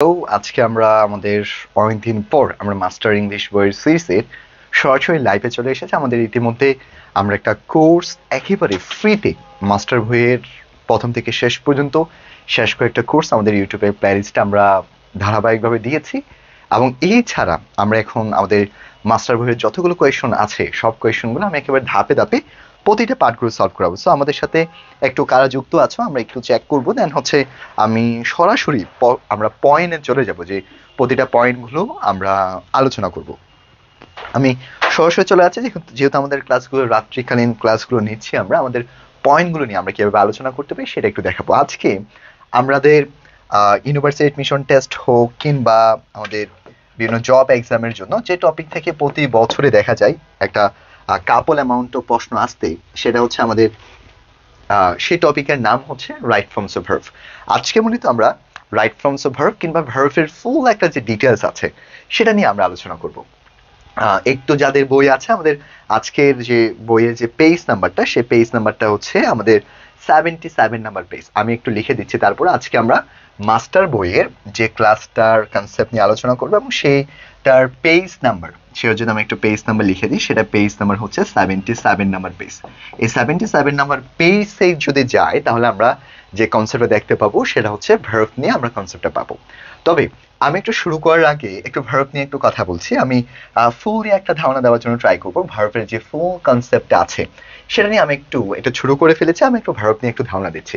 তো আজকে আমরা আমাদের অনেকদিন পর আমরা মাস্টার ইংলিশ বইয়ের সিরিজের সরাসরি লাইভে চলে এসেছি। আমাদের ইতিমধ্যে আমরা একটা কোর্স একেবারে ফ্রিতে মাস্টার বইয়ের প্রথম থেকে শেষ পর্যন্ত শেষ কয়েকটা কোর্স আমাদের ইউটিউবের প্লেলিস্টে আমরা ধারাবাহিকভাবে দিয়েছি। এবং এই ছাড়া আমরা এখন আমাদের মাস্টার বইয়ের যতগুলো কোয়েশন আছে সব কোয়েশনগুলো আমি একেবারে ধাপে ধাপে প্রতিটা পার্টগুলো সলভ করাবো। সো আমাদের সাথে একটু কারা যুক্ত আছো আমরা একটু চেক করবো, দেন হচ্ছে আমি সরাসরি আমরা পয়েন্টে চলে যাব যে প্রতিটা পয়েন্টগুলো আমরা আলোচনা করব। আমি সরাসরি চলে যাচ্ছি যেহেতু আমাদের ক্লাসগুলো রাত্রিকালীন ক্লাসগুলো নিচ্ছি, আমরা আমাদের পয়েন্টগুলো নিয়ে আমরা কিভাবে আলোচনা করতে পারি সেটা একটু দেখাবো। আজকে আমাদের ইউনিভার্সিটি এডমিশন টেস্ট হোক কিংবা আমাদের বিভিন্ন জব এক্সামের জন্য যে টপিক থেকে প্রতি বছরে দেখা যায় একটা কাপল অ্যামাউন্ট প্রশ্ন আসতে, সেটা হচ্ছে আমাদের সেই টপিকের নাম হচ্ছে রাইট ফর্মস অফ ভার্ব। আজকে মূলত আমরা রাইট ফর্মস অফ ভার্ব কিংবা ভার্বের ফুল একটা যে ডিটেলস আছে সেটা নিয়ে আমরা আলোচনা করব। একটু যাদের বই আছে, আমাদের আজকের যে বইয়ের যে পেজ নাম্বারটা, সেই পেজ নাম্বারটা হচ্ছে আমাদের 77 নাম্বার পেজ। আমি একটু লিখে দিচ্ছি, তারপরে আজকে আমরা মাস্টার বইয়ের যে ক্লাসটার কনসেপ্ট নিয়ে আলোচনা করবো এবং সেইটার পেজ নাম্বার, সেটা যদি আমি একটু পেজ নাম্বার লিখে দিই, সেটা পেজ নাম্বার হচ্ছে 77 নাম্বার পেজ। এই 77 নাম্বার পেজে যদি যায় তাহলে আমরা যে কনসেপ্টটা দেখতে পাবো সেটা হচ্ছে ভার্ব নিয়ে আমরা কনসেপ্টটা পাবো। তবে আমি একটু শুরু করার আগে একটু ভার্ব নিয়ে একটু কথা বলছি। আমি ফুললি একটা ধারণা দেওয়ার জন্য ট্রাই করবো। ভার্বের যে ফুল কনসেপ্ট আছে সেটা নিয়ে আমি একটু এটা শুরু করে ফেলেছি। আমি একটু ভার্ব নিয়ে একটু ধারণা দিচ্ছি।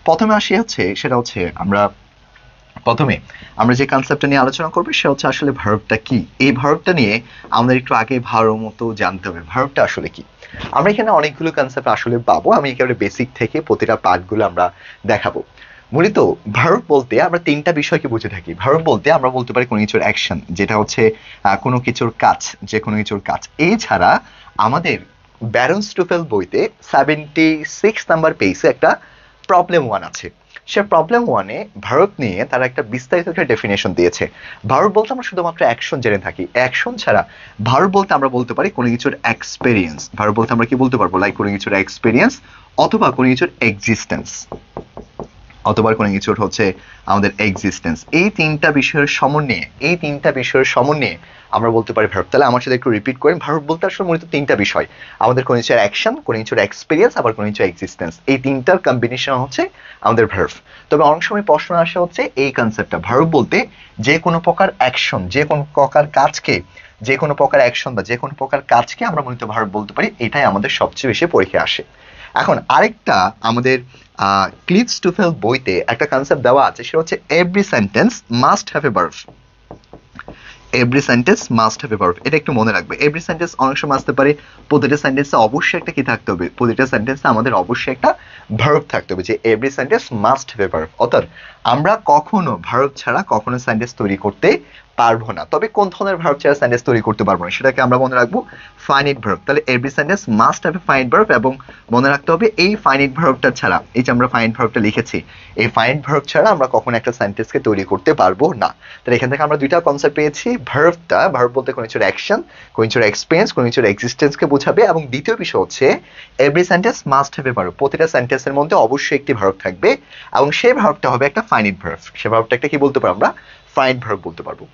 প্রথমে আসি হচ্ছে সেটা হচ্ছে প্রথমে আমরা যে কনসেপ্টটা নিয়ে আলোচনা করবো সেটা হচ্ছে আসলে ভার্বটা কি। এই ভার্বটা নিয়ে আমাদের একটু আগে ভালো মতো জানতে হবে ভার্বটা আসলে কি। আমরা এখানে অনেকগুলো কনসেপ্ট আসলে পাবো, আমি একেবারে বেসিক থেকে প্রতিটা পার্টগুলো আমরা দেখাবো। মূলত ভার্ব বলতে আমরা তিনটা বিষয়কে বুঝে থাকি। ভার্ব বলতে আমরা বলতে পারি কোনো কিছুর অ্যাকশন, যেটা হচ্ছে কোনো কিছুর কাজ, যে কোনো কিছুর কাজ। এছাড়া আমাদের ব্যারনস্টুফেল বইতে 76 নাম্বার পেজে একটা প্রবলেম ওয়ান আছে। সে প্রবলেম ওয়ানে ভার্ব নিয়ে তারা একটা বিস্তারিত একটা ডেফিনেশন দিয়েছে। ভার্ব বলতে আমরা শুধুমাত্র অ্যাকশন জেনে থাকি। অ্যাকশন ছাড়া ভার্ব বলতে আমরা বলতে পারি কোনো কিছুর এক্সপেরিয়েন্স। ভার্ব বলতে আমরা কি বলতে পারবো, লাইক কোনো কিছুর এক্সপেরিয়েন্স অথবা কোনো কিছুর এক্সিস্টেন্স, অথবা কোনো কিছুর হচ্ছে আমাদের এক্সিস্টেন্স। এই তিনটা বিষয়ের সমন্বয়ে আমরা বলতে পারি ভার্ব। তাহলে আমার সাথে একটু রিপিট করেন। ভার্ব বলতে আসলে মূলত তিনটা বিষয়, আমাদের কোনো কিছুর অ্যাকশন, কোনো কিছুর এক্সপিরিয়েন্স, আবার কোনো কিছুর এক্সিস্টেন্স। এই তিনটার কম্বিনেশন হচ্ছে আমাদের ভার্ব। তবে অনেক সময় প্রশ্ন আসে হচ্ছে এই কনসেপ্টটা, ভার্ব বলতে যে কোনো প্রকার অ্যাকশন, যে কোনো প্রকার কাজকে, যে কোনো প্রকার অ্যাকশন বা যে কোনো প্রকার কাজকে আমরা মূলত ভার্ব বলতে পারি। এটাই আমাদের সবচেয়ে বেশি পরীক্ষায় আসে। এখন আরেকটা আমাদের ক্লিফস্টুফেল বইতে একটা কনসেপ্ট দেওয়া আছে, সেটা হচ্ছে every sentence must have a verb. Every sentence must have a verb, এটা একটু মনে রাখবে। এভরি সেন্টেন্স অনেক সময় আসতে পারে, প্রতিটা সেন্টেন্সে অবশ্যই একটা কি থাকতে হবে, প্রতিটা সেন্টেন্সে আমাদের অবশ্যই একটা ভার্ব থাকতে হবে, যে every sentence must have a verb. অর্থাৎ আমরা কখনো ভার্ব ছাড়া কখনো সেন্টেন্স তৈরি করতে পারবো না। তবে কোন ধরনের ভার্ব ছাড়া সেন্টেন্স তৈরি করতে পারবো না সেটাকে আমরা মনে রাখবো ফাইনাইট ভার্ব। তাহলে every sentence must have a finite verb, এবং মনে রাখতে হবে এই ফাইনাইট ভার্বটা ছাড়া, এই যে আমরা ফাইনাইট ভার্বটা লিখেছি, এই ফাইনাইট ভার্ব ছাড়া আমরা কখনো একটা সেন্টেন্সকে তৈরি করতে পারবো না। তাহলে এখান থেকে আমরা দুইটা কনসেপ্ট পেয়েছি। ভার্ব বলতে কোনো কিছুর অ্যাকশন, কোনো কিছুর এক্সপিরিয়েন্স, কোনো কিছুর এক্সিস্টেন্সকে বোঝাবে। এবং দ্বিতীয় বিষয় হচ্ছে every sentence must have a verb, প্রতিটা সেন্টেন্সের মধ্যে অবশ্যই একটি ভার্ব থাকবে এবং সেই ভার্বটা হবে একটা ফাইনাইট ভার্ব। সেই ভার্বটা একটা কি বলতে পারবো আমরা, ফাইনাইট ভার্ব বলতে পারবো।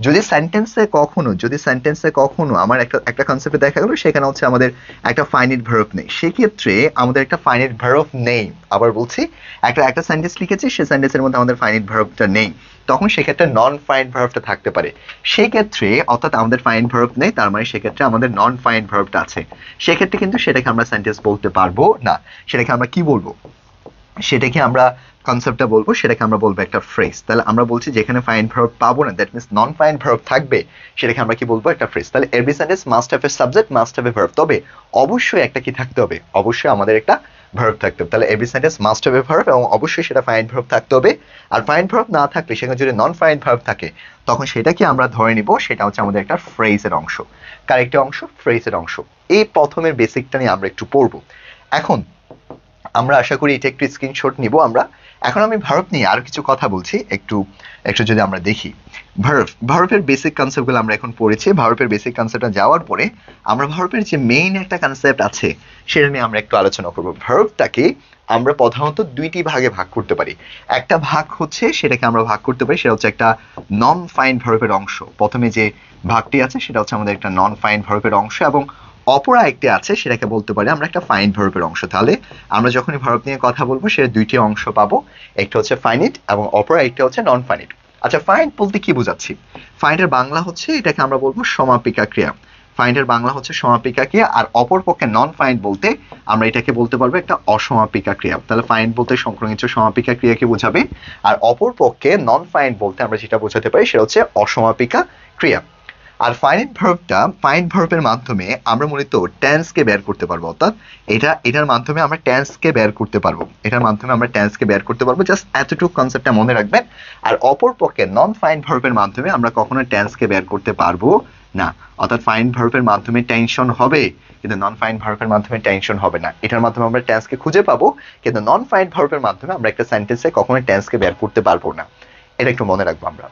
যদি সেন্টেন্সে কখনো আমার একটা কনসেপ্টে দেখা গেল সেখানে হচ্ছে আমাদের একটা ফাইনাইট ভার্ব নেই, সেক্ষেত্রে আমাদের একটা ফাইনাইট ভার্ব নেই। আবার বলছি, একটা সেন্টেন্স লিখেছি, সেই সেন্টেন্সের মধ্যে আমাদের ফাইনাইট ভার্বটা নেই, তখন সেক্ষেত্রে নন ফাইনাইট ভার্বটা থাকতে পারে। সেই ক্ষেত্রে অর্থাৎ আমাদের ফাইনাইট ভার্ব নেই, তার মানে সেক্ষেত্রে আমাদের নন ফাইনাইট ভার্বটা আছে। সেক্ষেত্রে কিন্তু সেটাকে আমরা সেন্টেন্স বলতে পারবো না, সেটাকে আমরা কি বলবো, সেটাকে আমরা কনসেপ্টটা বলবো, সেটাকে আমরা বলবো একটা ফ্রেজ। তাহলে আমরা বলছি যেখানে ফাইন ভার্ব পাবো না, that means non fine verb থাকবে, সেটাকে আমরা কি বলবো, একটা ফ্রেজ। তাহলে every sentence must have a subject, must have a verb, তবে অবশ্যই একটা কি থাকতে হবে, অবশ্যই আমাদের একটা ভার্ব থাকতে হবে। তাহলে every sentence must have a verb এবং অবশ্যই সেটা ফাইন ভার্ব থাকতে হবে। আর ফাইন ভার্ব না থাকলে, সেখানে যদি নন ফাইন ভার্ব থাকে, তখন সেটাকে আমরা ধরে নিব সেটা হচ্ছে আমাদের একটা ফ্রেজের অংশ, কারেক্ট অংশ, ফ্রেজের অংশ। এই প্রথমের বেসিকটা নিয়ে আমরা একটু পড়বো। এখন আমরা আশা করি এটা একটু স্ক্রিনশট নিব আমরা। এখন আমি ভার্ব নিয়ে আরো কিছু কথা বলছি, একটু একটু যদি আমরা দেখি ভার্বের বেসিক কনসেপ্টগুলো আমরা এখন পড়েছি। ভার্বের বেসিক কনসেপ্টটা যাওয়ার পরে আমরা ভার্বের যে মেইন একটা কনসেপ্ট আছে সেটা নিয়ে আমরা একটু আলোচনা করব। ভার্বটাকে আমরা প্রধানত দুইটি ভাগে ভাগ করতে পারি। একটা ভাগ হচ্ছে, সেটাকে আমরা ভাগ করতে পারি, সেটা হচ্ছে একটা নন ফাইন ভার্বের অংশ। প্রথমে যে ভাগটি আছে সেটা হচ্ছে আমাদের একটা নন ফাইন ভার্বের অংশ, এবং অপর একটি আছে সেটাকে বলতে পারি আমরা একটা ফাইন ভার্বের অংশ। তাহলে আমরা যখনই ভার্ব নিয়ে কথা বলবো সেটা দুইটি অংশ পাবো, একটা হচ্ছে ফাইনিট এবং অপর একটা হচ্ছে নন ফাইনিট। আচ্ছা, ফাইন বলতে কি বোঝাচ্ছি? ফাইনের বাংলা হচ্ছে, এটাকে আমরা বলবো সমাপিকা ক্রিয়া। ফাইনের বাংলা হচ্ছে সমাপিকা ক্রিয়া, আর অপর পক্ষে নন ফাইন বলতে আমরা এটাকে বলতে পারবো একটা অসমাপিকা ক্রিয়া। তাহলে ফাইন বলতে সংক্রান্ত সমাপিকা ক্রিয়াকে বোঝাবে, আর অপর পক্ষে নন ফাইন বলতে আমরা যেটা বোঝাতে পারি সেটা হচ্ছে অসমাপিকা ক্রিয়া। আর ফাইন ভার্বের মাধ্যমে আমরা মূলত টেন্সকে বের করতে পারবো, অর্থাৎ এটার মাধ্যমে আমরা টেন্সকে বের করতে পারবো, জাস্ট এতটুকু কনসেপ্টটা মনে রাখবেন। আর অপর পক্ষে নন ফাইন ভার্বের মাধ্যমে আমরা কখনো টেন্সকে বের করতে পারবো না। অর্থাৎ ফাইন ভার্বের মাধ্যমে টেনশন হবে, কিন্তু নন ফাইন ভার্বের মাধ্যমে টেনশন হবে না। এটার মাধ্যমে আমরা টেন্সকে খুঁজে পাবো, কিন্তু নন ফাইন ভার্বের মাধ্যমে আমরা একটা সেন্টেন্সে কখনো টেন্সকে বের করতে পারবো না। এটা একটু মনে রাখবো আমরা।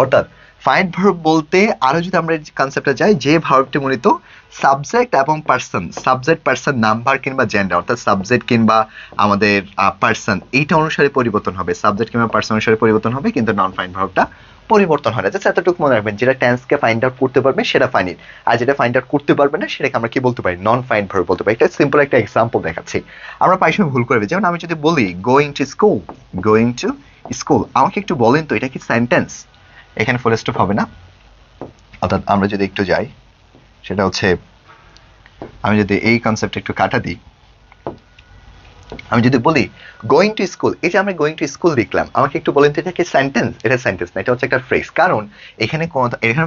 অর্থাৎ ফাইন ভার্ব বলতে আরো যদি আমরা কনসেপ্টে যাই, যে ভার্বটি মূলত সাবজেক্ট এবং পার্সন, সাবজেক্ট পার্সন নাম্বার কিংবা জেন্ডার, অর্থাৎ সাবজেক্ট কিংবা আমাদের পার্সন এইটা অনুসারে পরিবর্তন হবে, সাবজেক্ট কিংবা পার্সন অনুসারে পরিবর্তন হবে, কিন্তু নন ফাইন ভার্বটা পরিবর্তন হয় না। জাস্ট এতটুকু মনে রাখবেন, যেটা টেন্সকে ফাইন্ড আউট করতে পারবে সেটা ফাইনিট, আর যেটা ফাইন্ড আউট করতে পারবে না সেটাকে আমরা কি বলতে পারি? নন ফাইন ভার্ব বলতে পারি। একটা সিম্পল একটা এক্সাম্পল দেখাচ্ছি, আমরা প্রায় সময় ভুল করবে। যেমন আমি যদি বলি going to school, going to school, আমাকে একটু বলেন তো এটা কি সেন্টেন্স? এখানে ফুল স্টপ হবে না। অর্থাৎ আমরা যদি একটু যাই, সেটা হচ্ছে আমি যদি এই কনসেপ্ট একটু কাটা দিই, আমি যদি বলি গোয়িং টু স্কুল, এই যে আমরা গোয়িং টু স্কুল লিখলাম, আমাকে একটু বলেন তো এটা কি সেন্টেন্স? এটা সেন্টেন্স না, এটা হচ্ছে একটা ফ্রেজ। কারণ এখানে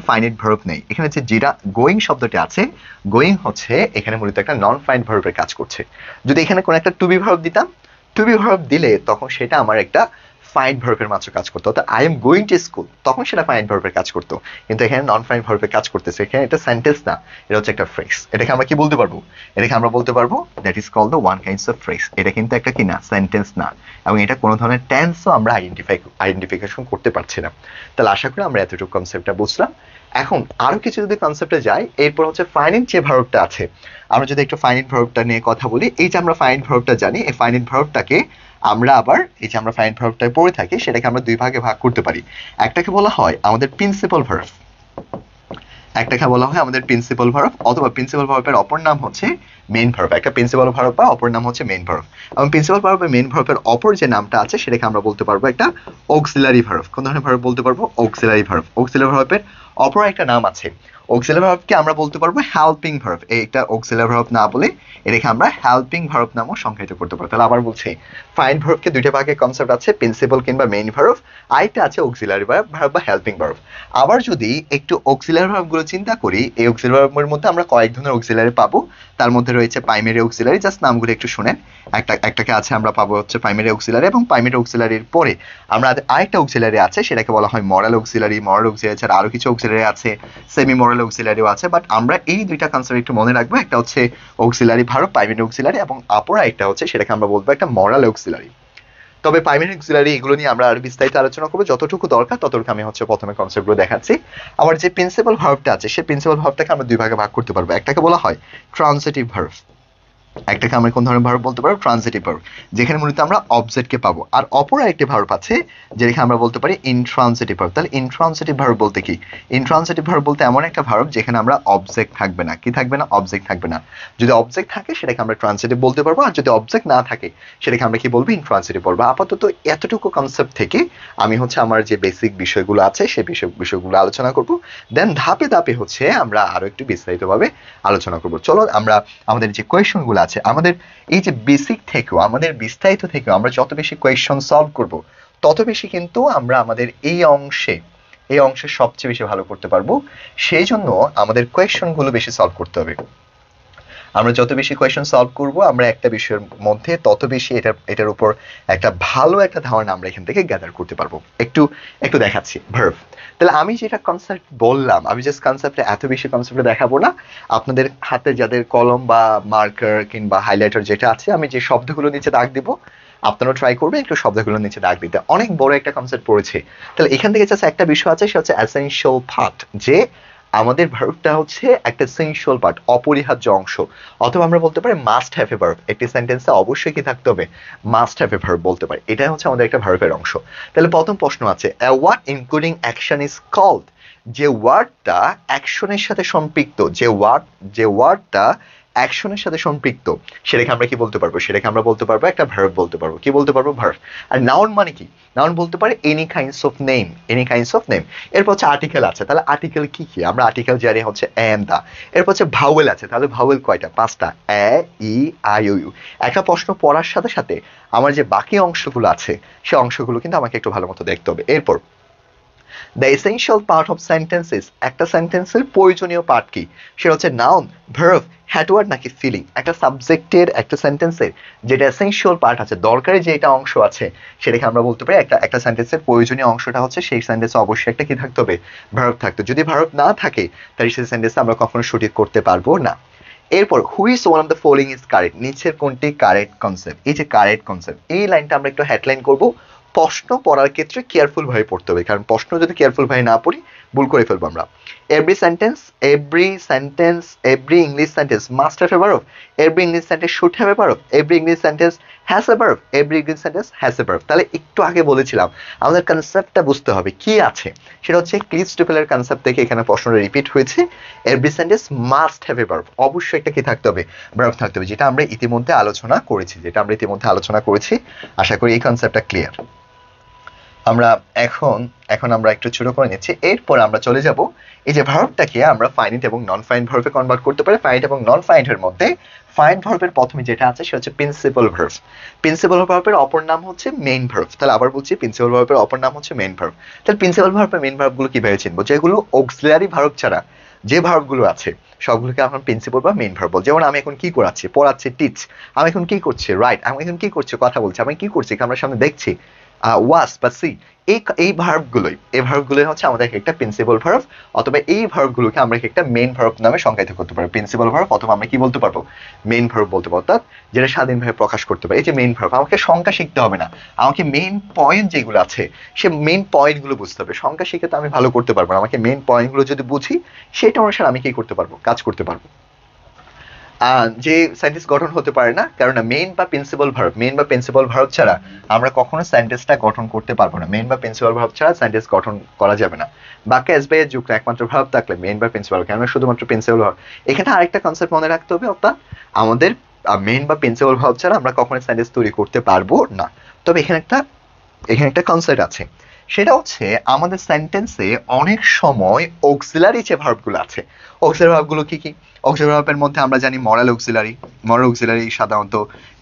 ফাইনাইট ভার্ব নেই। এখানে যে যেটা গোয়িং শব্দটি আছে, গোয়িং হচ্ছে এখানে মূলত একটা নন ফাইন ভার্বের কাজ করছে। যদি এখানে কোনো একটা টু বি ভার্ব দিতাম, টু বি ভার্ব দিলে তখন সেটা আমার একটা ফাইন ভার্বের মাত্র কাজ করতো, অর্থাৎ I am going to school, তখন সেটা ফাইন ভার্বের কাজ করতো। কিন্তু এখানে নন ফাইন ভার্বের কাজ করতেছে, এখানে এটা সেন্টেন্স না, এটা হচ্ছে একটা ফ্রেজ। এটাকে আমরা কি বলতে পারবো? এটাকে আমরা বলতে পারবো that is called the one kinds of phrase. এটা কিন্তু একটা কি না, সেন্টেন্স না, এবং এটা কোনো ধরনের টেন্সও আমরা আইডেন্টিফিকেশন করতে পারছি না। তাহলে আশা করি আমরা এতটুকু কনসেপ্টটা বুঝলাম। এখন আরো কিছু যদি কনসেপ্টে যাই, এরপর হচ্ছে ফাইনিট যে ভার্বটা আছে, আমরা যদি একটু ফাইনিট ভার্বটা নিয়ে কথা বলি। এই যে আমরা ফাইনিট ভার্বটা জানি, এই ফাইনিট ভার্বটাকে আমরা আবার এই যে আমরা ফাইনিট ভার্বটা পড়ে থাকি সেটাকে আমরা দুই ভাগে ভাগ করতে পারি। একটাকে বলা হয় আমাদের প্রিন্সিপাল ভার্ব, একটাকে বলা হয় আমাদের প্রিন্সিপাল ভার্ব, অথবা প্রিন্সিপাল ভার্বের অপর নাম হচ্ছে মেইন ভার্ব। একটা প্রিন্সিপাল ভার্ব বা অপর নাম হচ্ছে মেইন ভার্ব, এবং প্রিন্সিপাল ভার্বের মেইন ভার্বের অপর যে নামটা আছে সেটাকে আমরা বলতে পারবো একটা অক্সিলারি ভার্ব। কোন ধরনের ভার্ব বলতে পারবো? Auxiliary verb. অক্সিলারি ভার্বের অপর একটা নাম আছে, অক্সিলারি ভার্বকে আমরা বলতে পারবো হেল্পিং ভার্ব। এইটা অক্সিলারি ভার্ব না বলে এটাকে আমরা হেল্পিং ভার্ব নামও সংজ্ঞায়িত করতে পারবো। তাহলে আবার বলছি, ফাইন ভার্বকে দুইটা ভাগে কনসেপ্ট আছে, প্রিন্সিপাল কিংবা মেইন ভার্ব, আরেকটা আছে অক্সিলারি ভার্ব বা হেল্পিং ভার্ব। আবার যদি একটু অক্সিলারি ভার্বগুলো চিন্তা করি, এই অক্সিলারি ভার্বের মধ্যে আমরা কয়েক ধরনের অক্সিলারি পাবো। তার মধ্যে রয়েছে প্রাইমারি অক্সিলারি, জাস্ট নামগুলো একটু শুনেন। একটাকে আছে আমরা পাবো হচ্ছে প্রাইমারি অক্সিলারি, এবং প্রাইমারি অক্সিলারির পরে আমরা আরেকটা অক্সিলারি আছে, সেটাকে বলা হয় মরাল অক্সিলারি। মরাল অক্সিলারি ছাড়া আরো কিছু অক্সিলারি আছে, সেমি মরাল অক্সিলারিও আছে, বাট আমরা এই দুইটা কনসেপ্ট একটু মনে রাখবো। একটা হচ্ছে অক্সিলারি ভার্ব, প্রাইমারি অক্সিলারি, এবং অপর একটা হচ্ছে সেটাকে আমরা বলবো একটা মরাল অক্সিলারি। তবে প্রাইমারি অক্সিলারি এগুলো নিয়ে আমরা আরো বিস্তারিত আলোচনা করবো, যতটুকু দরকার ততটুকু আমি হচ্ছে প্রথমে কনসেপ্টগুলো দেখাচ্ছি। আবার যে প্রিন্সিপাল ভার্বটা আছে, সেই প্রিন্সিপাল ভার্বটাকে আমরা দুই ভাগে ভাগ করতে পারবো। একটাকে বলা হয় ট্রান্সিটিভ ভার্ব, একটাকে আমরা কোন ধরনের ভার্ব বলতে পারবো? ট্রান্সিটিভ ভার্ব, যেখানে মূলত আমরা অবজেক্টকে পাবো। আর অপর একটি ভার্ব আছে যেটাকে আমরা বলতে পারি ইনট্রান্সিটিভ ভার্ব। তাহলে ইনট্রান্সিটিভ ভার্ব বলতে কি? ইনট্রান্সিটিভ ভার্ব বলতে এমন একটা ভার্ব যেখানে আমরা অবজেক্ট থাকবে না। কি থাকবে না? অবজেক্ট থাকবে না। যদি অবজেক্ট থাকে সেটাকে আমরা ট্রান্সিটিভ বলতে পারবো, আর যদি অবজেক্ট না থাকে সেটাকে আমরা কি বলবো? ইনট্রান্সিটিভ বলবো। আপাতত এতটুকু কনসেপ্ট থেকে আমি হচ্ছে আমার যে বেসিক বিষয়গুলো আছে সেই বিষয়গুলো আলোচনা করব, দেন ধাপে ধাপে হচ্ছে আমরা আরো একটু বিস্তারিতভাবে আলোচনা করব। চলো আমরা আমাদের যে কোয়েশ্চনগুলো আছে, আমাদের এই যে বেসিক থেকেও আমাদের বিস্তারিত থেকেও আমরা যত বেশি কোয়েশ্চন সলভ করব, তত বেশি কিন্তু আমরা আমাদের এই অংশে সবচেয়ে বেশি ভালো করতে পারবো। সেই জন্য আমাদের কোয়েশ্চনগুলো বেশি সলভ করতে হবে। আমরা যত বেশি কোয়েশ্চেন সলভ করব আমরা একটা বিষয়ের মধ্যে তত বেশি এটার উপর একটা ভালো একটা ধারণা আমরা এখান থেকে গ্যাদার করতে পারবো। একটু একটু দেখাচ্ছি ভার্ব। তাহলে আমি যেটা কনসেপ্ট বললাম, আমি জাস্ট কনসেপ্টে এত বেশি কনসেপ্টে দেখাবো না। আপনাদের হাতে যাদের কলম বা মার্কার কিংবা হাইলাইটার যেটা আছে, আমি যে শব্দগুলো নিচে দাগ দিব আপনারাও ট্রাই করবেন একটু শব্দগুলো নিচে দাগ দিতে। অনেক বড় একটা কনসেপ্ট পড়েছে। তাহলে এখান থেকে জাস্ট একটা বিষয় আছে, সেটা হচ্ছে এসেনশিয়াল পার্ট, যে আমাদের ভার্বটা হচ্ছে একটা এসেনশিয়াল পার্ট, অপরিহার্য অংশ। অথবা আমরা বলতে পারি মাস্ট হ্যাভ এ ভার্ব, একটি সেন্টেন্সে অবশ্যই কি থাকতে হবে, মাস্ট হ্যাভ এ ভার্ব বলতে পারি। এটাই হচ্ছে আমাদের একটা ভার্বের অংশ। তাহলে প্রথম প্রশ্ন আছে, a word including action is called, যে ওয়ার্ডটা অ্যাকশনের সাথে সম্পৃক্ত, যে ওয়ার্ডটা অ্যাকশনের সাথে সম্পৃক্ত, সেটাকে আমরা কি বলতে পারবো, সেটাকে আমরা বলতে পারবো একটা ভার্ব বলতে পারবো। কি বলতে পারবো, ভার্ব। আর নাউন মানে কি, নাউন বলতে পারে any kinds of name, any kinds of name. এরপর হচ্ছে আর্টিকেল আছে, তাহলে আর্টিকেল কি কি, আমরা আর্টিকেল জানি হচ্ছে এম দা। এরপর হচ্ছে ভাওয়েল আছে, তাহলে ভাওয়েল কয়টা, 5টা, এ ই আই ও ইউ। একটা প্রশ্ন পড়ার সাথে সাথে আমার যে বাকি অংশগুলো আছে সেই অংশগুলো কিন্তু আমাকে একটু ভালো মতো দেখতে হবে। এরপর the essential part of sentences, একটা সেন্টেন্সের প্রয়োজনীয় পার্ট কি, সেটা হচ্ছে নাউন, ভার্ব, হ্যাডওয়ার্ড নাকি ফিলিং। একটা সাবজেক্টের একটা সেন্টেন্সের যেটা এসেনশিয়াল পার্ট আছে, দরকারি যে এটা অংশ আছে, সেটাকে আমরা বলতে পারি একটা সেন্টেন্সের প্রয়োজনীয় অংশটা হচ্ছে সেই সেন্টেন্সে অবশ্যই একটা কি থাকতে হবে, ভার্ব থাকতে। যদি ভার্ব না থাকে তাহলে সেই সেন্টেন্সে আমরা কখনো সঠিক করতে পারবো না। এরপর which one of the following is correct, নিচের কোনটি কারেক্ট কনসেপ্ট। এই যে কারেক্ট কনসেপ্ট, এই লাইনটা আমরা একটু হেডলাইন করব। প্রশ্ন পড়ার ক্ষেত্রে কেয়ারফুল ভাবে পড়তে হবে, কারণ প্রশ্ন যদি কেয়ারফুল ভাবে না পড়ি ভুল করে ফেলবো আমরা। Every English sentence must have a verb, every English sentence should have a verb, every English sentence has a verb, every English sentence has a verb. তাহলে একটু আগে বলেছিলাম আমাদের কনসেপ্টটা বুঝতে হবে কি আছে, সেটা হচ্ছে ক্লিস্টোফেলের কনসেপ্ট থেকে এখানে প্রশ্নটা রিপিট হয়েছে। Every sentence must have a verb, অবশ্যই একটা কি থাকতে হবে, ভার্ব থাকতে হবে, যেটা আমরা ইতিমধ্যে আলোচনা করেছি। আশা করি এই কনসেপ্টটা ক্লিয়ার। আমরা এখন আমরা একটু ছোট করে নিচ্ছি। এরপর আমরা চলে যাব এই যে ভার্বটাকে আমরা ফাইনাইট এবং নন ফাইনাইট ভার্বে কনভার্ট করতে পারি। ফাইনাইট এবং নন ফাইনাইটের মধ্যে ফাইনাইট ভার্বের প্রথমে যেটা আছে সেটা হচ্ছে প্রিন্সিপাল ভার্ব। প্রিন্সিপাল ভার্বের অপর নাম হচ্ছে মেইন ভার্ব। তাহলে আবার বলছি, প্রিন্সিপাল ভার্বের অপর নাম হচ্ছে মেইন ভার্ব। তাহলে প্রিন্সিপাল ভার্বের মেইন ভার্বগুলো কিভাবে চিনবো, যেগুলো অক্সিলারি ভার্ব ছাড়া যে ভার্বগুলো আছে সবগুলোকে আমরা প্রিন্সিপাল বা মেইন ভার্ব বল। যেমন আমি এখন কি করাচ্ছি, পড়াচ্ছি, টিচ। আমি এখন কি করছি, রাইট। আমি এখন কি করছি, কথা বলছি। আমি কি করছি, ক্যামেরার সামনে দেখছি, ওয়াচ বা সি। এই ভার্বগুলোই হচ্ছে আমাদের একটা প্রিন্সিপাল ভার্ব, অথবা এই ভার্বগুলোকে আমরা একটা মেইন ভার্ব নামে সংজ্ঞায়িত করতে পারবো। প্রিন্সিপাল ভার্ব অথবা আমরা কি বলতে পারবো, মেইন ভার্ব বলতে পারবো, অর্থাৎ যেটা স্বাধীনভাবে প্রকাশ করতে পারে। এই যে মেইন ভার্ব, আমাকে সংখ্যা শিখতে হবে না, আমাকে মেইন পয়েন্ট যেগুলো আছে সে মেইন পয়েন্টগুলো বুঝতে হবে। সংখ্যা শিখে তো আমি ভালো করতে পারবো না, আমাকে মেইন পয়েন্টগুলো যদি বুঝি সেটা অনুসারে আমি কি করতে পারবো, কাজ করতে পারবো। যে সেন্টেন্স গঠন হতে পারে না, কারণ মেইন বা প্রিন্সিপাল ভার্ব ছাড়া আমরা কখনো সেন্টেন্সটা গঠন করতে পারবো না। মেইন বা প্রিন্সিপাল ভার্ব ছাড়া সেন্টেন্স গঠন করা যাবে না। বাক্যে এস বাই এর যুক্ত একমাত্র ভার্ব থাকলে মেইন বা প্রিন্সিপাল, কেন শুধুমাত্র প্রিন্সিপাল ভার্ব। এখানে আরেকটা কনসেপ্ট মনে রাখতে হবে, অর্থাৎ আমাদের মেইন বা প্রিন্সিপাল ভার্ব ছাড়া আমরা কখনো সেন্টেন্স তৈরি করতে পারবো না। তবে এখানে একটা কনসেপ্ট আছে, সেটা হচ্ছে আমাদের সেন্টেন্সে অনেক সময় অক্সিলারি যে ভার্বগুলো আছে, অক্সিলারি ভার্বগুলো কি কি, অক্সিলারি ভার্বের মধ্যে আমরা জানি মরাল অক্সিলারি সাধারণত,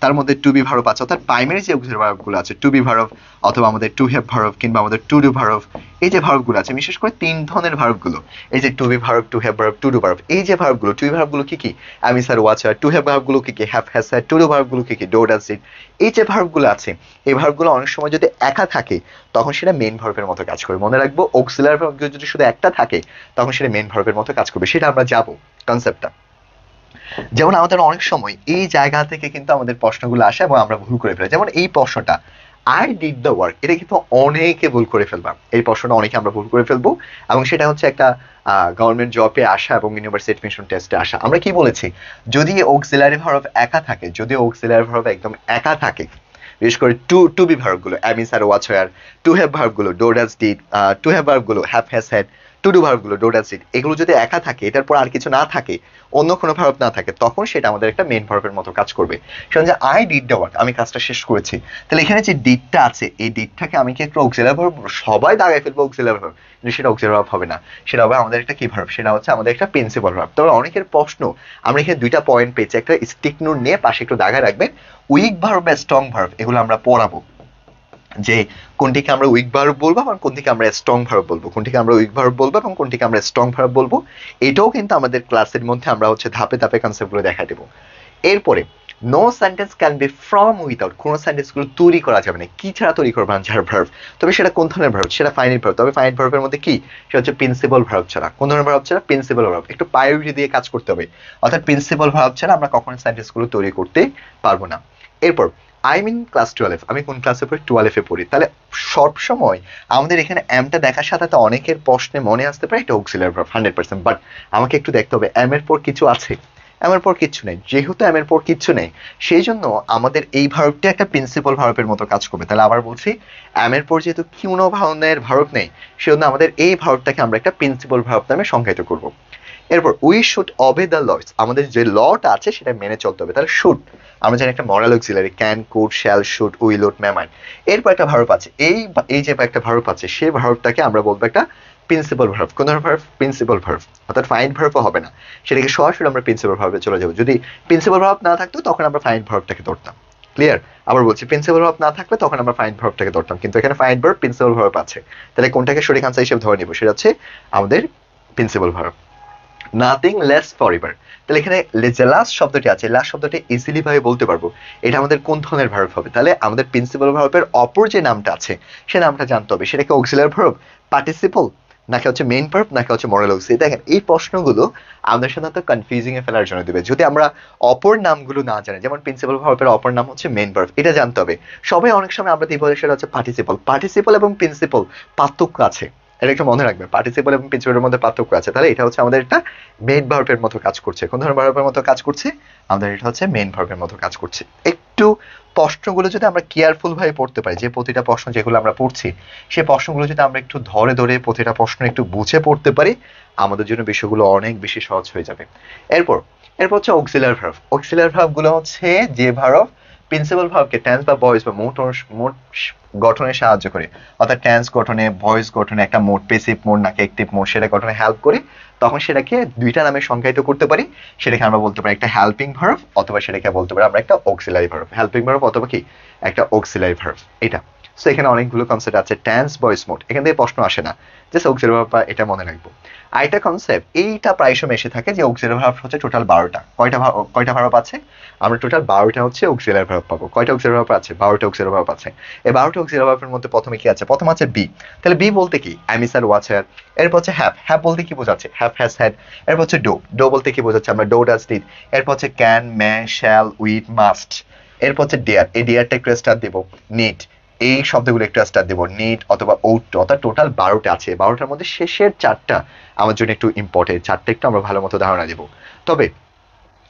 তার মধ্যে টু বি ভার্ব আছে, অর্থাৎ প্রাইমারি যে অক্সিলারি ভার্বগুলো আছে, টু বি ভার্ব অথবা আমাদের টু হ্যাভ ভার্ব কিংবা আমাদের টু ডু ভার্ব। এই যে ভার্বগুলো আছে, বিশেষ করে 3 ধরনের ভার্বগুলো, এই যে to be verb, to have verb, to do verb. এই যে ভার্বগুলো, টু বি ভার্বগুলো কি কি, am is are, was were. To have ভার্বগুলো কি কি, have, has, had. To do ভার্বগুলো কি কি, ডো, ডাজ, ডিড। এই যে ভার্বগুলো আছে, এই ভার্বগুলো অনেক সময় যদি একা থাকে তখন সেটা মেইন ভার্বের মতো কাজ করে। মনে রাখবো, অক্সিলারি ভার্ব যদি শুধু একটা থাকে তখন সেটা মেইন ভার্বের মতো কাজ করবে। সেটা আমরা যাবো কনসেপ্টটা। যেমন আমাদের অনেক সময় এই জায়গা থেকে কিন্তু আমাদের প্রশ্নগুলো আসে এবং আমরা ভুল করে ফেলি। যেমন এই প্রশ্নটা, আই ডিড দ্য ওয়ার্ক, এটা কিন্তু অনেকে ভুল করে ফেলবা। এই প্রশ্নটা অনেকে আমরা ভুল করে ফেলবো, এবং সেটা হচ্ছে একটা গভর্নমেন্ট জবে আসা এবং ইউনিভার্সিটি এডমিশন টেস্টে আসা। আমরা কি বলেছি, যদি অক্সিলারি ভার্ব একা থাকে, যদি অক্সিলারি ভার্ব একদম একা থাকে, বিশেষ করে টু বি ভার্বগুলো, am is are, was, were. To have ভার্বগুলো, do, does, did. To have ভার্বগুলো, have, has, had. To do ভার্বগুলো, ডো, ডাজ, ডিড। এগুলো যদি একা থাকে, এটার পর আর কিছু না থাকে, অন্য কোনো ভার্ব না থাকে, তখন সেটা আমাদের একটা মেইন ভার্বের মতো কাজ করবে। সেটা যে আই ডিড দ্য ওয়ার্ক, আমি কাজটা শেষ করেছি। তাহলে এখানে যে ডিডটা আছে, এই ডিডটাকে আমি কি একটু অক্সিলারি ভার্ব, সবাই দাগায় ফেলবো অক্সিলারি ভার্ব, কিন্তু সেটা অক্সিলারি ভার্ব হবে না, সেটা হবে আমাদের একটা কি ভার্ব, সেটা হচ্ছে আমাদের একটা প্রিন্সিপাল ভার্ব। তবে অনেকের প্রশ্ন, আমরা এখানে 2টা পয়েন্ট পেয়েছি, একটা স্টিক নোট নিয়ে পাশে একটু দাগায় রাখবেন। উইক ভার্ব বা স্ট্রং ভার্ব, এগুলো আমরা পড়াবো। যে কোনটিকে আমরা উইক ভার্ব বলবো এবং কোনটিকে আমরা স্ট্রং ভার্ব বলবো, কোনটিকে আমরা উইক ভার্ব বলবো এবং কোনটিকে আমরা স্ট্রং ভার্ব বলবো। এটাও কিন্তু আমাদের ক্লাসের মধ্যে আমরা হচ্ছে ধাপে ধাপে কনসেপ্টগুলো দেখা দেবো। এরপরে no sentence can be from without, কোনো সেন্টেন্সগুলো তৈরি করা যাবে না কি ছাড়া তৈরি করবো, যার ভার্ব, তবে সেটা কোন ধরনের ভার্ব, সেটা ফাইনাইট ভার্ব, তবে ফাইনাইট ভার্বের মধ্যে কি, সেটা হচ্ছে প্রিন্সিপাল ভার্ব ছাড়া। কোন ধরনের ভার্ব ছাড়া, প্রিন্সিপাল ভার্ব, একটু প্রায়োরিটি দিয়ে কাজ করতে হবে, অর্থাৎ প্রিন্সিপাল ভার্ব ছাড়া আমরা কখনো সেন্টেন্সগুলো তৈরি করতে পারবো না। এরপর আই মিন ক্লাস 12, আমি কোন ক্লাসে পড়ি, 12 এ পড়ি। তাহলে সব সময় আমাদের এখানে এমটা দেখার সাথে সাথে অনেকের প্রশ্নে মনে আসতে পারে এটা অক্সিলারি ভার্ব 100%, বাট আমাকে একটু দেখতে হবে এম এর পর কিছু আছে, এম এর পর কিচ্ছু নেই। যেহেতু এম এর পর কিচ্ছু নেই, সেই জন্য আমাদের এই ভার্বটা একটা প্রিন্সিপাল ভার্বের মতো কাজ করবে। তাহলে আবার বলছি, এম এর পর যেহেতু কোনো ধরনের ভার্ব নেই, সেজন্য আমাদের এই ভার্বটাকে আমরা একটা প্রিন্সিপাল ভার্ব নামে সংজ্ঞায়িত করব। এরপর we should obey the laws, আমাদের যে লটা আছে সেটা মেনে চলতে হবে। তাহলে শুড আমরা জানি একটা modal auxiliary, can, could, shall, should, will, would, may, might. এরপর একটা ভার্ব আছে, এই যে একটা ভার্ব আছে, সেই ভার্বটাকে আমরা বলবো একটা প্রিন্সিপাল ভার্ব। কোন ধরনের ভার্ব, প্রিন্সিপাল ভার্ব, অর্থাৎ ফাইন ভার্বও হবে না, সেটাকে সরাসরি আমরা প্রিন্সিপাল ভার্বে চলে যাবো। যদি প্রিন্সিপাল ভার্ব না থাকতো তখন আমরা ফাইন ভার্বটাকে ধরতাম। ক্লিয়ার? আবার বলছি, প্রিন্সিপাল ভার্ব না থাকলে তখন আমরা ফাইন ভার্বটাকে ধরতাম, কিন্তু এখানে ফাইন ভার্ব, প্রিন্সিপাল ভার্ব আছে, তাহলে কোনটাকে সঠিক আনসার হিসেবে ধরে নিব, সেটা হচ্ছে আমাদের principal verb. Nothing less forever, তাহলে এখানে যে লাস্ট শব্দটি আছে, লাস্ট শব্দটি ইজিলি ভাবে বলতে পারবো এটা আমাদের কোন ধরনের ভার্ব হবে। তাহলে আমাদের প্রিন্সিপাল ভার্বের অপর যে নামটা আছে সে নামটা জানতে হবে, সেটা কি অক্সিলারি ভার্ব, পার্টিসিপল, নাকি হচ্ছে মেইন ভার্ব, নাকি হচ্ছে মডাল অক্সিলারি। দেখেন এই প্রশ্নগুলো আমাদের সাধারণত কনফিউজিং এ ফেলার জন্য দিবে। যদি আমরা অপর নামগুলো না জানি, যেমন প্রিন্সিপাল ভার্বের অপর নাম হচ্ছে মেইন ভার্ব, এটা জানতে হবে। সবাই অনেক সময় আমরা বলি সেটা হচ্ছে পার্টিসিপল, পার্টিসিপল এবং প্রিন্সিপাল পার্থক্য আছে, এটা একটু মনে রাখবে, পার্টিসিপল এবং প্রিন্সিপালের মধ্যে পার্থক্য আছে। তাহলে এটা হচ্ছে আমাদের একটা মেইন ভার্বের মতো কাজ করছে। কোন ধরনের ভার্বের মতো কাজ করছে, আমাদের এটা হচ্ছে মেইন ভার্বের মতো কাজ করছে। একটু প্রশ্নগুলো যদি আমরা কেয়ারফুল ভাবে পড়তে পারি, যে প্রতিটা প্রশ্ন যেগুলো আমরা পড়ছি সেই প্রশ্নগুলো যদি আমরা একটু ধরে ধরে প্রতিটা প্রশ্ন একটু বুঝে পড়তে পারি, আমাদের জন্য বিষয়গুলো অনেক বেশি সহজ হয়ে যাবে। এরপর এরপর হচ্ছে অক্সিলারি ভার্ব। অক্সিলারি ভার্ব গুলো হচ্ছে যে ভার্ব প্রিন্সিপাল ভার্বকে টেন্স বা ভয়েস বা মোট গঠনে সাহায্য করে, অর্থাৎ টেন্স গঠনে, ভয়েস গঠনে, একটা মোড, প্যাসিভ মোড নাকি অ্যাক্টিভ মোড, সেটা গঠনে হেল্প করে, তখন সেটাকে দুইটা নামে সংজ্ঞায়িত করতে পারি। সেটাকে আমরা বলতে পারি একটা হেল্পিং ভার্ব, অথবা সেটাকে বলতে পারি আমরা একটা অক্সিলারি ভার্ব। হেল্পিং ভার্ব অথবা কি একটা অক্সিলারি ভার্ব, এটা। সো এখানে অনেকগুলো কনসেপ্ট আছে, টেন্স, ভয়েস, মোড, এখান থেকে প্রশ্ন আসে না, জাস্ট অক্সিলারি ভার্ব এটা মনে রাখবো। আরেকটা কনসেপ্ট এইটা প্রায় সময় এসে থাকে যে অক্সিলারি ভার্ব হচ্ছে টোটাল 12টা। কয়টা ভার্ব আছে, আমরা টোটাল 12টা হচ্ছে অক্সিলারি ভার্ব পাবো। কয়টা অক্সিলারি ভার্ব আছে, 12টা অক্সিলারি ভার্ব আছে। এই 12টা অক্সিলারি ভার্বের মধ্যে প্রথমে কি আছে, প্রথম আছে বি। তাহলে বি বলতে কি, অ্যামিস আর ওয়াচার। এরপর হচ্ছে হ্যাভ, হ্যাভ বলতে কি বোঝাচ্ছে, হ্যাভ, হ্যাজ, হ্যাড। এরপর হচ্ছে ডো, ডো বলতে কি বোঝাচ্ছে, আমরা ডো, ডাজ, ডিড। এরপর হচ্ছে can, May, shall, will, must. এরপর হচ্ছে ডেয়ার, এই ডেয়ারটা একটু স্টার দেবো, নিড, এই শব্দগুলো একটু স্টার দেবো, নিড অথবা ওট, অর্থাৎ টোটাল 12টা আছে। 12টার মধ্যে শেষের 4টা আমার জন্য একটু ইম্পর্টেন্ট, 4টা একটু আমরা ভালো মতো ধারণা দেবো। তবে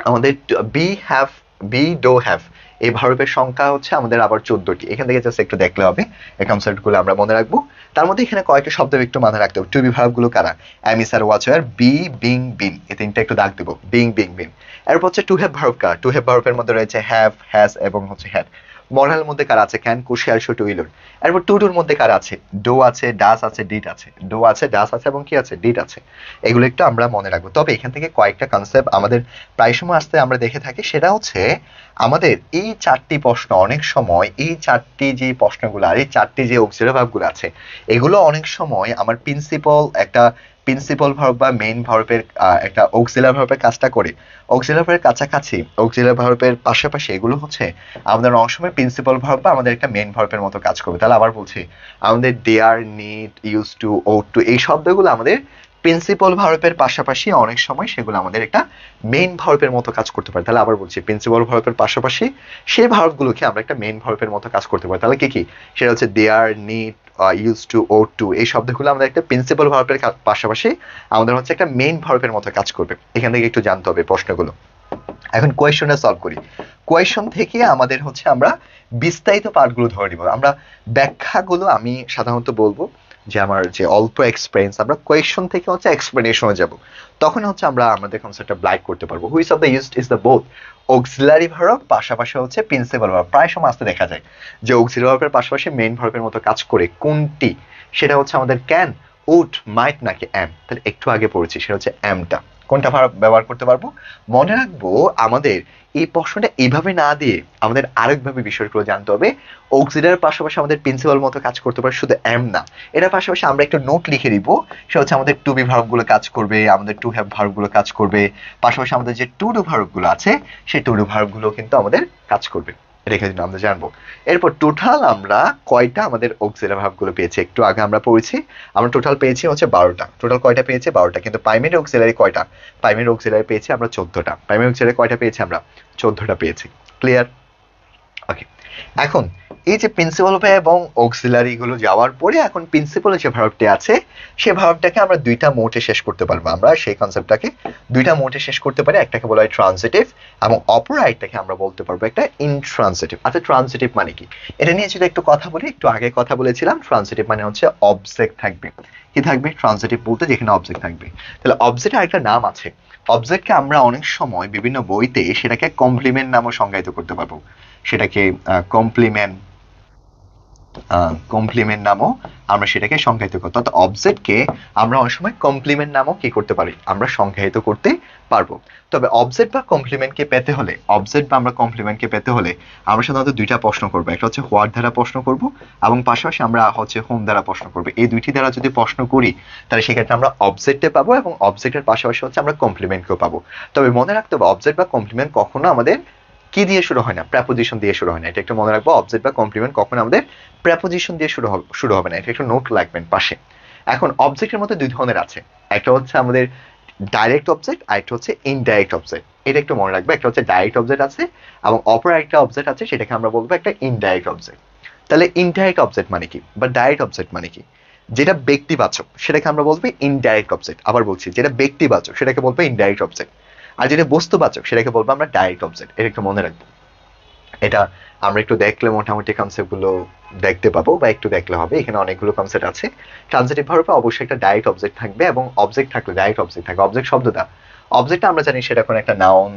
আমাদের be have, be do have, এই ভার্বের সংখ্যা হচ্ছে আমাদের আবার 14টি। এখান থেকে জাস্ট একটু দেখলে হবে, এই কনসেপ্ট গুলো আমরা মনে রাখবো। তার মধ্যে এখানে কয়েকটা শব্দ একটু মাথায় রাখতে হবে। টু বি ভার্ব গুলো কারা, অ্যামিস আর ওয়াচার, বি, বিং, বিন, এই তিনটা একটু দাগ দেবো, বিং, বিং, বিন। এরপর হচ্ছে টু হ্যাভ ভার্ব কারা, টু হ্যাভ ভার্বের মধ্যে রয়েছে হ্যাভ, হ্যাজ এবং হচ্ছে হ্যাড। মরাল মধ্যে কারা আছে, can, could, shall, should, will, would. এরপর টু ডুর মধ্যে কারা আছে, ডো আছে, ডাস আছে, ডিড আছে, ডো আছে, ডাস আছে এবং কি আছে, ডিড আছে। এগুলো একটু আমরা মনে রাখবো। তবে এখান থেকে কয়েকটা কনসেপ্ট আমাদের প্রায় সময় আসতে আমরা দেখে থাকি, সেটা হচ্ছে আমাদের এই 4টি প্রশ্ন অনেক সময়, এই 4টি যে প্রশ্নগুলো আর এই 4টি যে অক্সিলারি ভার্বগুলো আছে, এগুলো অনেক সময় আমার প্রিন্সিপাল ভার্ব বা মেইন ভার্বের একটা অক্সিলারি ভার্বের কাজটা করে। অক্সিলারি ভার্বের কাছাকাছি, অক্সিলারি ভার্বের পাশাপাশি এগুলো হচ্ছে আমাদের অনেক সময় প্রিন্সিপাল ভার্ব বা আমাদের একটা মেইন ভার্বের মতো কাজ করবে। তাহলে আবার বলছি, আমাদের dare, need, use to, ought to, এই শব্দগুলো আমাদের প্রিন্সিপাল ভার্বের পাশাপাশি অনেক সময় সেগুলো আমাদের একটা মেইন ভার্বের মতো কাজ করতে পারে। তাহলে আবার বলছি, প্রিন্সিপাল ভার্বের পাশাপাশি সেই ভার্বগুলোকে আমরা একটা মেইন ভার্বের মতো কাজ করতে পারি। তাহলে কি কি, সেটা হচ্ছে dare, need, use to, ought to, এই শব্দগুলো আমাদের একটা প্রিন্সিপাল ভার্বের পাশাপাশি আমাদের হচ্ছে একটা মেইন ভার্বের মতো কাজ করবে। এখান থেকে একটু জানতে হবে প্রশ্নগুলো। এখন কোয়েশনে সলভ করি। কোয়েশন থেকে আমাদের হচ্ছে আমরা বিস্তারিত পার্টগুলো ধরে নিব। আমরা ব্যাখ্যাগুলো আমি সাধারণত বলবো যে আমার যে অল্প এক্সপিরিয়েন্স, আমরা কোয়েশন থেকে হচ্ছে এক্সপ্লেনেশনে যাব, তখন হচ্ছে আমরা আমাদের কনসেপ্টটা ব্লাইক করতে পারবো। Which of the used is the both auxiliary verb পাশাপাশি হচ্ছে প্রিন্সিপাল ভার্ব। প্রায় সময় আসতে দেখা যায় যে অক্সিলারি ভার্বের পাশাপাশি মেইন ভার্বের মতো কাজ করে কোনটি, সেটা হচ্ছে আমাদের ক্যান, উড, মাইট নাকি অ্যাম। তাহলে একটু আগে পড়েছি, সেটা হচ্ছে অ্যামটা। কোনটা ভার্ব ব্যবহার করতে পারবো? মনে রাখবো আমাদের এই প্রশ্নটা এইভাবে না দিয়ে আমাদের আরেকভাবে বিষয়গুলো জানতে হবে। অক্সিলারির পাশাপাশি আমাদের প্রিন্সিপাল মতো কাজ করতে পারে, শুধু এম না। এটার পাশাপাশি আমরা একটা নোট লিখে দিব, সে হচ্ছে আমাদের টু বি ভার্ব গুলো কাজ করবে, আমাদের টু হ্যাভ ভার্ব গুলো কাজ করবে, পাশাপাশি আমাদের যে টু ডু ভার্ব গুলো আছে সেই টু ডু ভার্ব গুলো কিন্তু আমাদের কাজ করবে। রেখে দিন আমরা জানবো। এরপর টোটাল আমরা কয়টা আমাদের অক্সিলারি ভার্ব গুলো পেয়েছি একটু আগে আমরা পড়েছি। আমরা টোটাল পেয়েছি হচ্ছে 12টা। টোটাল কয়টা পেয়েছি? 12টা। কিন্তু প্রাইমারি অক্সিলারি কয়টা? প্রাইমারি অক্সিলারি পেয়েছি আমরা 14টা। প্রাইমারি অক্সিলারি কয়টা পেয়েছি আমরা? 14টা পেয়েছি। ক্লিয়ার? ওকে। এখন এই যে প্রিন্সিপাল ভার্ব এবং অক্সিলারি গুলো যাওয়ার পরে এখন প্রিন্সিপাল যে ভার্বটি আছে সেই ভার্বটাকে আমরা দুইটা মোডে শেষ করতে পারবো। আমরা সেই কনসেপ্টটাকে দুইটা মোডে শেষ করতে পারি। একটাকে বলা হয় ট্রান্সিটিভ এবং অপর আরেকটাকে আমরা বলতে পারবো একটা ইনট্রান্সিটিভ। আচ্ছা, ট্রান্সিটিভ মানে কি? এটা নিয়ে যদি একটু কথা বলি, একটু আগে কথা বলেছিলাম, ট্রান্সিটিভ মানে হচ্ছে অবজেক্ট থাকবে। কি থাকবে? ট্রান্সিটিভ বলতে যেখানে অবজেক্ট থাকবে। তাহলে অবজেক্টের আরেকটা নাম আছে। অবজেক্টকে আমরা অনেক সময় বিভিন্ন বইতে সেটাকে কমপ্লিমেন্ট নামও সংজ্ঞায়িত করতে পারবো। সেটাকে কমপ্লিমেন্ট কমপ্লিমেন্ট নামও আমরা সেটাকে সংজ্ঞায়িত করতে, অর্থাৎ অবজেক্টকে আমরা অনেক সময় কমপ্লিমেন্ট নামও কি করতে পারি? আমরা সংজ্ঞায়িত করতে পারবো। তবে অবজেক্ট বা কমপ্লিমেন্টকে পেতে হলে, অবজেক্ট বা আমরা কমপ্লিমেন্টকে পেতে হলে আমরা সাধারণত দুইটা প্রশ্ন করবো। একটা হচ্ছে হোয়াট দ্বারা প্রশ্ন করব এবং পাশাপাশি আমরা হচ্ছে হোম দ্বারা প্রশ্ন করবো। এই দুইটি দ্বারা যদি প্রশ্ন করি তাহলে সেক্ষেত্রে আমরা অবজেক্টে পাবো এবং অবজেক্টের পাশাপাশি হচ্ছে আমরা কমপ্লিমেন্টকেও পাবো। তবে মনে রাখতে হবে অবজেক্ট বা কমপ্লিমেন্ট কখনো আমাদের কি দিয়ে শুরু হয় না? প্রেপোজিশন দিয়ে শুরু হয় না। এটা একটু মনে রাখবো। অবজেক্ট বা কমপ্লিমেন্ট কখনো আমাদের প্রেপোজিশন দিয়ে শুরু হবে না। এটা একটু নোট লাগবেন পাশে। এখন অবজেক্টের মধ্যে দুই ধরনের আছে। একটা হচ্ছে আমাদের ডাইরেক্ট অবজেক্ট আর একটা হচ্ছে ইনডাইরেক্ট অবজেক্ট। এটা একটু মনে রাখবে। একটা হচ্ছে ডাইরেক্ট অবজেক্ট আছে এবং অপর একটা অবজেক্ট আছে, সেটাকে আমরা বলবো একটা ইনডাইরেক্ট অবজেক্ট। তাহলে ইনডাইরেক্ট অবজেক্ট মানে কি বা ডাইরেক্ট অবজেক্ট মানে কি? যেটা ব্যক্তিবাচক সেটাকে আমরা বলবো ইনডাইরেক্ট অবজেক্ট। আবার বলছি, যেটা ব্যক্তিবাচক সেটাকে বলবো ইনডাইরেক্ট অবজেক্ট। আর যেটা বস্তুবাচক সেটাকে বলবো আমরা ডাইরেক্ট অবজেক্ট। এটা একটু মনে রাখবো। এটা আমরা একটু দেখলে মোটামুটি কনসেপ্ট গুলো দেখতে পাবো, বা একটু দেখলে হবে। এখানে অনেকগুলো কনসেপ্ট আছে। ট্রান্সিটিভ ভার্বে অবশ্যই একটা ডাইরেক্ট অবজেক্ট থাকবে এবং অবজেক্ট থাকলে ডাইরেক্ট অবজেক্ট থাকবে। অবজেক্ট শব্দটা, অবজেক্টটা আমরা জানি সেটা কোনো একটা নাউন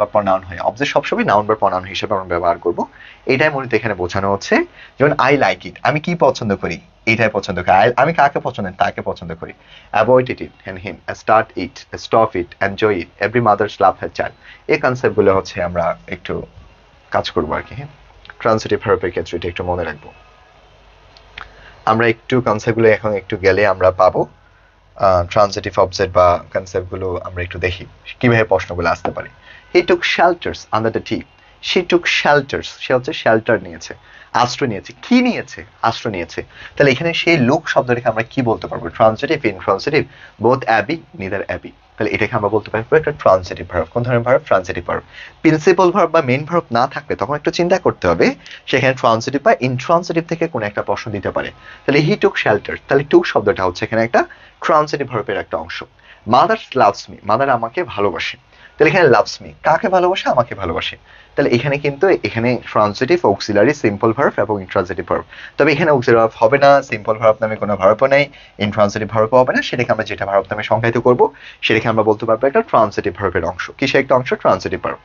বা প্রনাউন হয়। অবজেক্ট সবসময় নাউন বা প্রনাউন হিসেবে আমরা ব্যবহার করব। এটাই মূলত এখানে বোঝানো হচ্ছে। যেমন আই লাইক ইট, আমি কি পছন্দ করি? এটাই পছন্দ করি। আমি কাকে পছন্দ? তাকে পছন্দ করি। Avoid it and him, start it, stop it, enjoy it, every mother's love her child. এই কনসেপ্ট গুলো হচ্ছে আমরা একটু কাজ করবো আর কি। হ্যাঁ, ট্রান্সিটিভ ভার্বের ক্ষেত্রে এটা একটু মনে রাখবো। আমরা একটু কনসেপ্টগুলো এখন একটু গেলে আমরা পাবো। ট্রান্সিটিভ অবজেক্ট বা কনসেপ্টগুলো আমরা একটু দেখি কিভাবে প্রশ্নগুলো আসতে পারে। He took shelters under the tree. She took shelters, সে হচ্ছে শেল্টার নিয়েছে, আশ্রয় নিয়েছে। কি নিয়েছে? আশ্রয় নিয়েছে। তাহলে এখানে সেই লুক শব্দটাকে আমরা কি বলতে পারবো? Transitive, intransitive, both AB, neither AB. তাহলে এটাকে আমরা বলতে পারবো একটা ট্রান্সিটিভ ভার্ব। কোন ধরনের verb? Transitive verb. Principal verb বা মেইন ভার্ব না থাকলে তখন একটু চিন্তা করতে হবে সেখানে ট্রান্সিটিভ বা ইনট্রান্সিটিভ থেকে কোন একটা প্রশ্ন দিতে পারে। তাহলে হি টুক শেল্টার, তাহলে টুক শব্দটা হচ্ছে এখানে একটা ট্রান্সিটিভ ভার্বের একটা অংশ। মাদার লাভস মি, মাদার আমাকে ভালোবাসে। তাহলে এখানে লাভস মি কাকে ভালোবাসে? আমাকে ভালোবাসে। তাহলে এখানে কিন্তু এখানে ট্রান্সিটিভ, অক্সিলারি, সিম্পল ভার্ব এবং ইনট্রান্সিটিভ ভার্ব। তবে এখানে অক্সিলারি ভার্ব হবে না, সিম্পল ভার্ব নামে কোনো ভার্বও নেই, ইনট্রান্সিটিভ ভার্বও হবে না। সেটাকে আমরা যেটা ভার্ব নামে সংজ্ঞায়িত করব সেটাকে আমরা বলতে পারবো একটা ট্রান্সিটিভ ভার্বের অংশ। কিসের একটা অংশ? Transitive verb.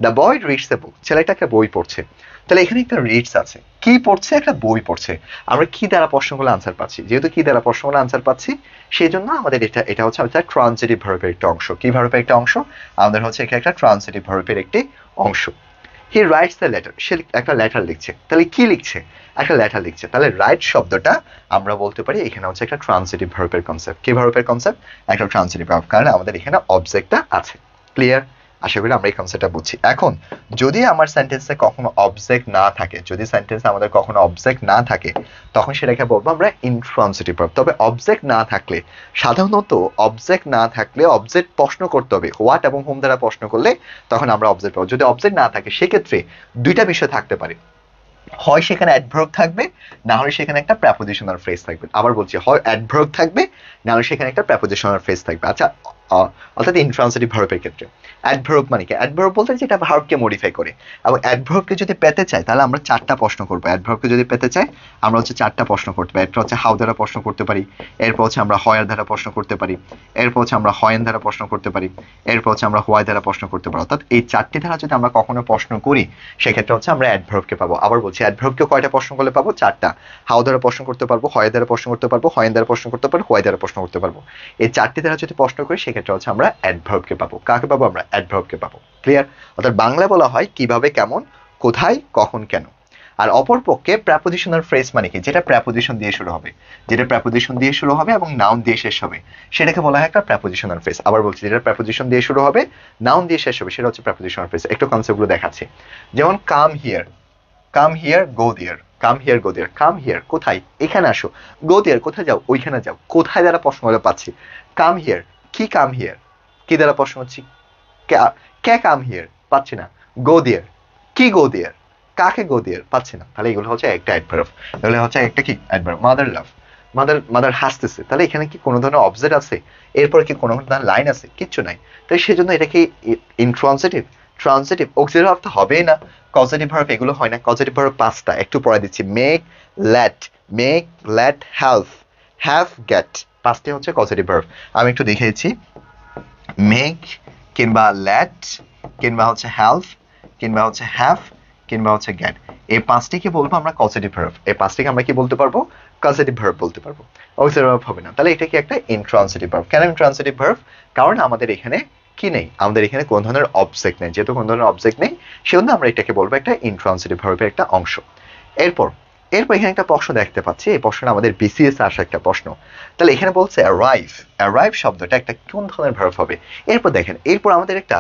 The boy reads the book, ছেলেটা একটা বই পড়ছে। তাহলে এখানে একটা রিডস আছে, কি পড়ছে? একটা বই পড়ছে। আমরা কি দ্বারা প্রশ্নগুলো আনসার পাচ্ছি? যেহেতু কি দ্বারা প্রশ্নগুলো আনসার পাচ্ছি সেই জন্য আমাদের এটা হচ্ছে আমাদের ট্রান্সিটিভ ভার্বের একটা অংশ। কি ভার্বের একটা অংশ? আমাদের হচ্ছে এখানে একটা ট্রান্সিটিভ ভার্বের একটি অংশ। হি রাইটস দ্য লেটার, সে একটা লেটার লিখছে। তাহলে কি লিখছে? একটা লেটার লিখছে। তাহলে রাইট শব্দটা আমরা বলতে পারি এখানে হচ্ছে একটা ট্রান্সিটিভ ভার্বের কনসেপ্ট। কি ভার্বের কনসেপ্ট? একটা ট্রান্সিটিভ ভার্ব, কারণ আমাদের এখানে অবজেক্টটা আছে। ক্লিয়ার? আশা করি আমরা এই কনসেপ্টটা বুঝছি। এখন যদি আমার সেন্টেন্সে কখনো অবজেক্ট না থাকে, যদি সেন্টেন্সে আমাদের কখনো অবজেক্ট না থাকে তখন সেটাকে বলবো আমরা ইনট্রান্সিটিভ ভার্ব। তবে অবজেক্ট না থাকলে, সাধারণত অবজেক্ট না থাকলে অবজেক্ট প্রশ্ন করতে হবে। হোয়াট এবং হোম দ্বারা প্রশ্ন করলে তখন আমরা অবজেক্ট পাবো। যদি অবজেক্ট না থাকে সেক্ষেত্রে দুইটা বিষয় থাকতে পারে। হয় সেখানে অ্যাডভার্ব থাকবে, না হলে সেখানে একটা প্রেপোজিশনাল ফ্রেজ থাকবে। আবার বলছি, হয় অ্যাডভার্ব থাকবে, না হলে সেখানে একটা প্রেপোজিশনাল ফ্রেজ থাকবে। আচ্ছা, অর্থাৎ ইনট্রান্সিটিভ ভার্বের ক্ষেত্রে অ্যাডভার্ব মানে কি? অ্যাডভার্ব বলতে যেটা ভার্বকে মডিফাই করে। এবং অ্যাডভার্বকে যদি পেতে চাই তাহলে আমরা চারটা প্রশ্ন করবো। অ্যাডভার্বকে যদি পেতে চাই আমরা হচ্ছে চারটা প্রশ্ন করতে পারি। একটা হচ্ছে হাউ দ্বারা প্রশ্ন করতে পারি, এরপর হচ্ছে আমরা হয়ার দ্বারা প্রশ্ন করতে পারি, এরপর হচ্ছে আমরা হয়েন দ্বারা প্রশ্ন করতে পারি, এরপর হচ্ছে আমরা হোয়াই দ্বারা প্রশ্ন করতে পারি। অর্থাৎ এই চারটি দ্বারা যদি আমরা কখনো প্রশ্ন করি সেক্ষেত্রে হচ্ছে আমরা অ্যাডভার্বকে পাবো। আবার বলছি, অ্যাডভার্বকে কয়টা প্রশ্ন করলে পাবো? চারটা। হাউ দ্বারা প্রশ্ন করতে পারবো, হয়ের দ্বারা প্রশ্ন করতে পারবো, হয়েন দ্বারা প্রশ্ন করতে পারবো, হোয়াই দ্বারা প্রশ্ন করতে পারবো। এই চারটি দ্বারা যদি প্রশ্ন করি সেক্ষেত্রে সেক্ষেত্রে হচ্ছে আমরা অ্যাডভার্বকে পাবো। কাকে পাবো? আমরা অ্যাডভার্বকে পাবো। ক্লিয়ার? অর্থাৎ বাংলা বলা হয় কিভাবে, কেমন, কোথায়, কখন, কেন। আর অপর পক্ষে প্রেপোজিশনাল ফ্রেজ মানে কি? যেটা প্রেপোজিশন দিয়ে শুরু হবে, যেটা প্রেপোজিশন দিয়ে শুরু হবে এবং নাউন দিয়ে শেষ হবে, সেটাকে বলা হয় একটা প্রেপোজিশনাল ফ্রেজ। আবার বলছি, যেটা প্রেপোজিশন দিয়ে শুরু হবে, নাউন দিয়ে শেষ হবে, সেটা হচ্ছে প্রেপোজিশনাল ফ্রেজ। একটু কনসেপ্টগুলো দেখাচ্ছি। যেমন come here, come here, go there. Come here, go there. Come here কোথায়? এখানে আসো। গো দেয়ার কোথায় যাও? ওইখানে যাও। কোথায় দ্বারা প্রশ্ন হলে পাচ্ছি। কাম হিয়ার, কি কাম হিয়ার? কি দ্বারা প্রশ্ন হচ্ছে? কে কাম হিয়ার? পাচ্ছি না। গো দেয়ার, কি গো দেয়ার? কাকে গো দেয়ার? পাচ্ছি না। তাহলে এগুলো হচ্ছে একটা অ্যাডভার্ব। তাহলে হচ্ছে একটা কি অ্যাডভার্ব। মাদার লাভ, মাদার, মাদার হাসতেছে। তাহলে এখানে কি কোনো ধরনের অবজেক্ট আছে? এরপর কি কোনো ধরনের লাইন আছে? কিচ্ছু নাই। তাই সেজন্য এটা কি ইনট্রান্সিটিভ, ট্রান্সিটিভ, অক্সিলারি ভার্ব তো হবেই না। কজেটিভ ভার্ব এগুলো হয় না। কজেটিভ ভার্ব 5টা, একটু পড়া দিচ্ছি। Make, let, make, let, have, have, get, 5টি হচ্ছে কজেটিভ ভার্ব। আমি একটু দেখিয়েছি। মেক কিংবা লেট কিংবা হচ্ছে হ্যাভ কিংবা হচ্ছে হ্যাভ কিংবা হচ্ছে গেট, এই 5টিকে বলবো আমরা কজেটিভ ভার্ব। এই 5টিকে আমরা কি বলতে পারবো? কজেটিভ ভার্ব বলতে পারবো। অক্সিলারি ভার্ব হবে না। তাহলে এটা কি একটা ইনট্রান্সিটিভ ভার্ব। কেন ইনট্রান্সিটিভ ভার্ব? কারণ আমাদের এখানে কি নেই? আমাদের এখানে কোন ধরনের অবজেক্ট নেই। যেহেতু কোন ধরনের অবজেক্ট নেই, সেজন্য আমরা এটাকে বলবো একটা ইনট্রান্সিটিভ ভার্বের একটা অংশ। এরপর এরপর এখানে একটা প্রশ্ন দেখতে পাচ্ছি। এই প্রশ্নটা আমাদের বিসিএস আসা একটা প্রশ্ন। তাহলে এখানে বলছে অ্যারাইভ, অ্যারাইভ শব্দটা একটা কোন ধরনের ভার্ব হবে? এরপর দেখেন, এরপর আমাদের একটা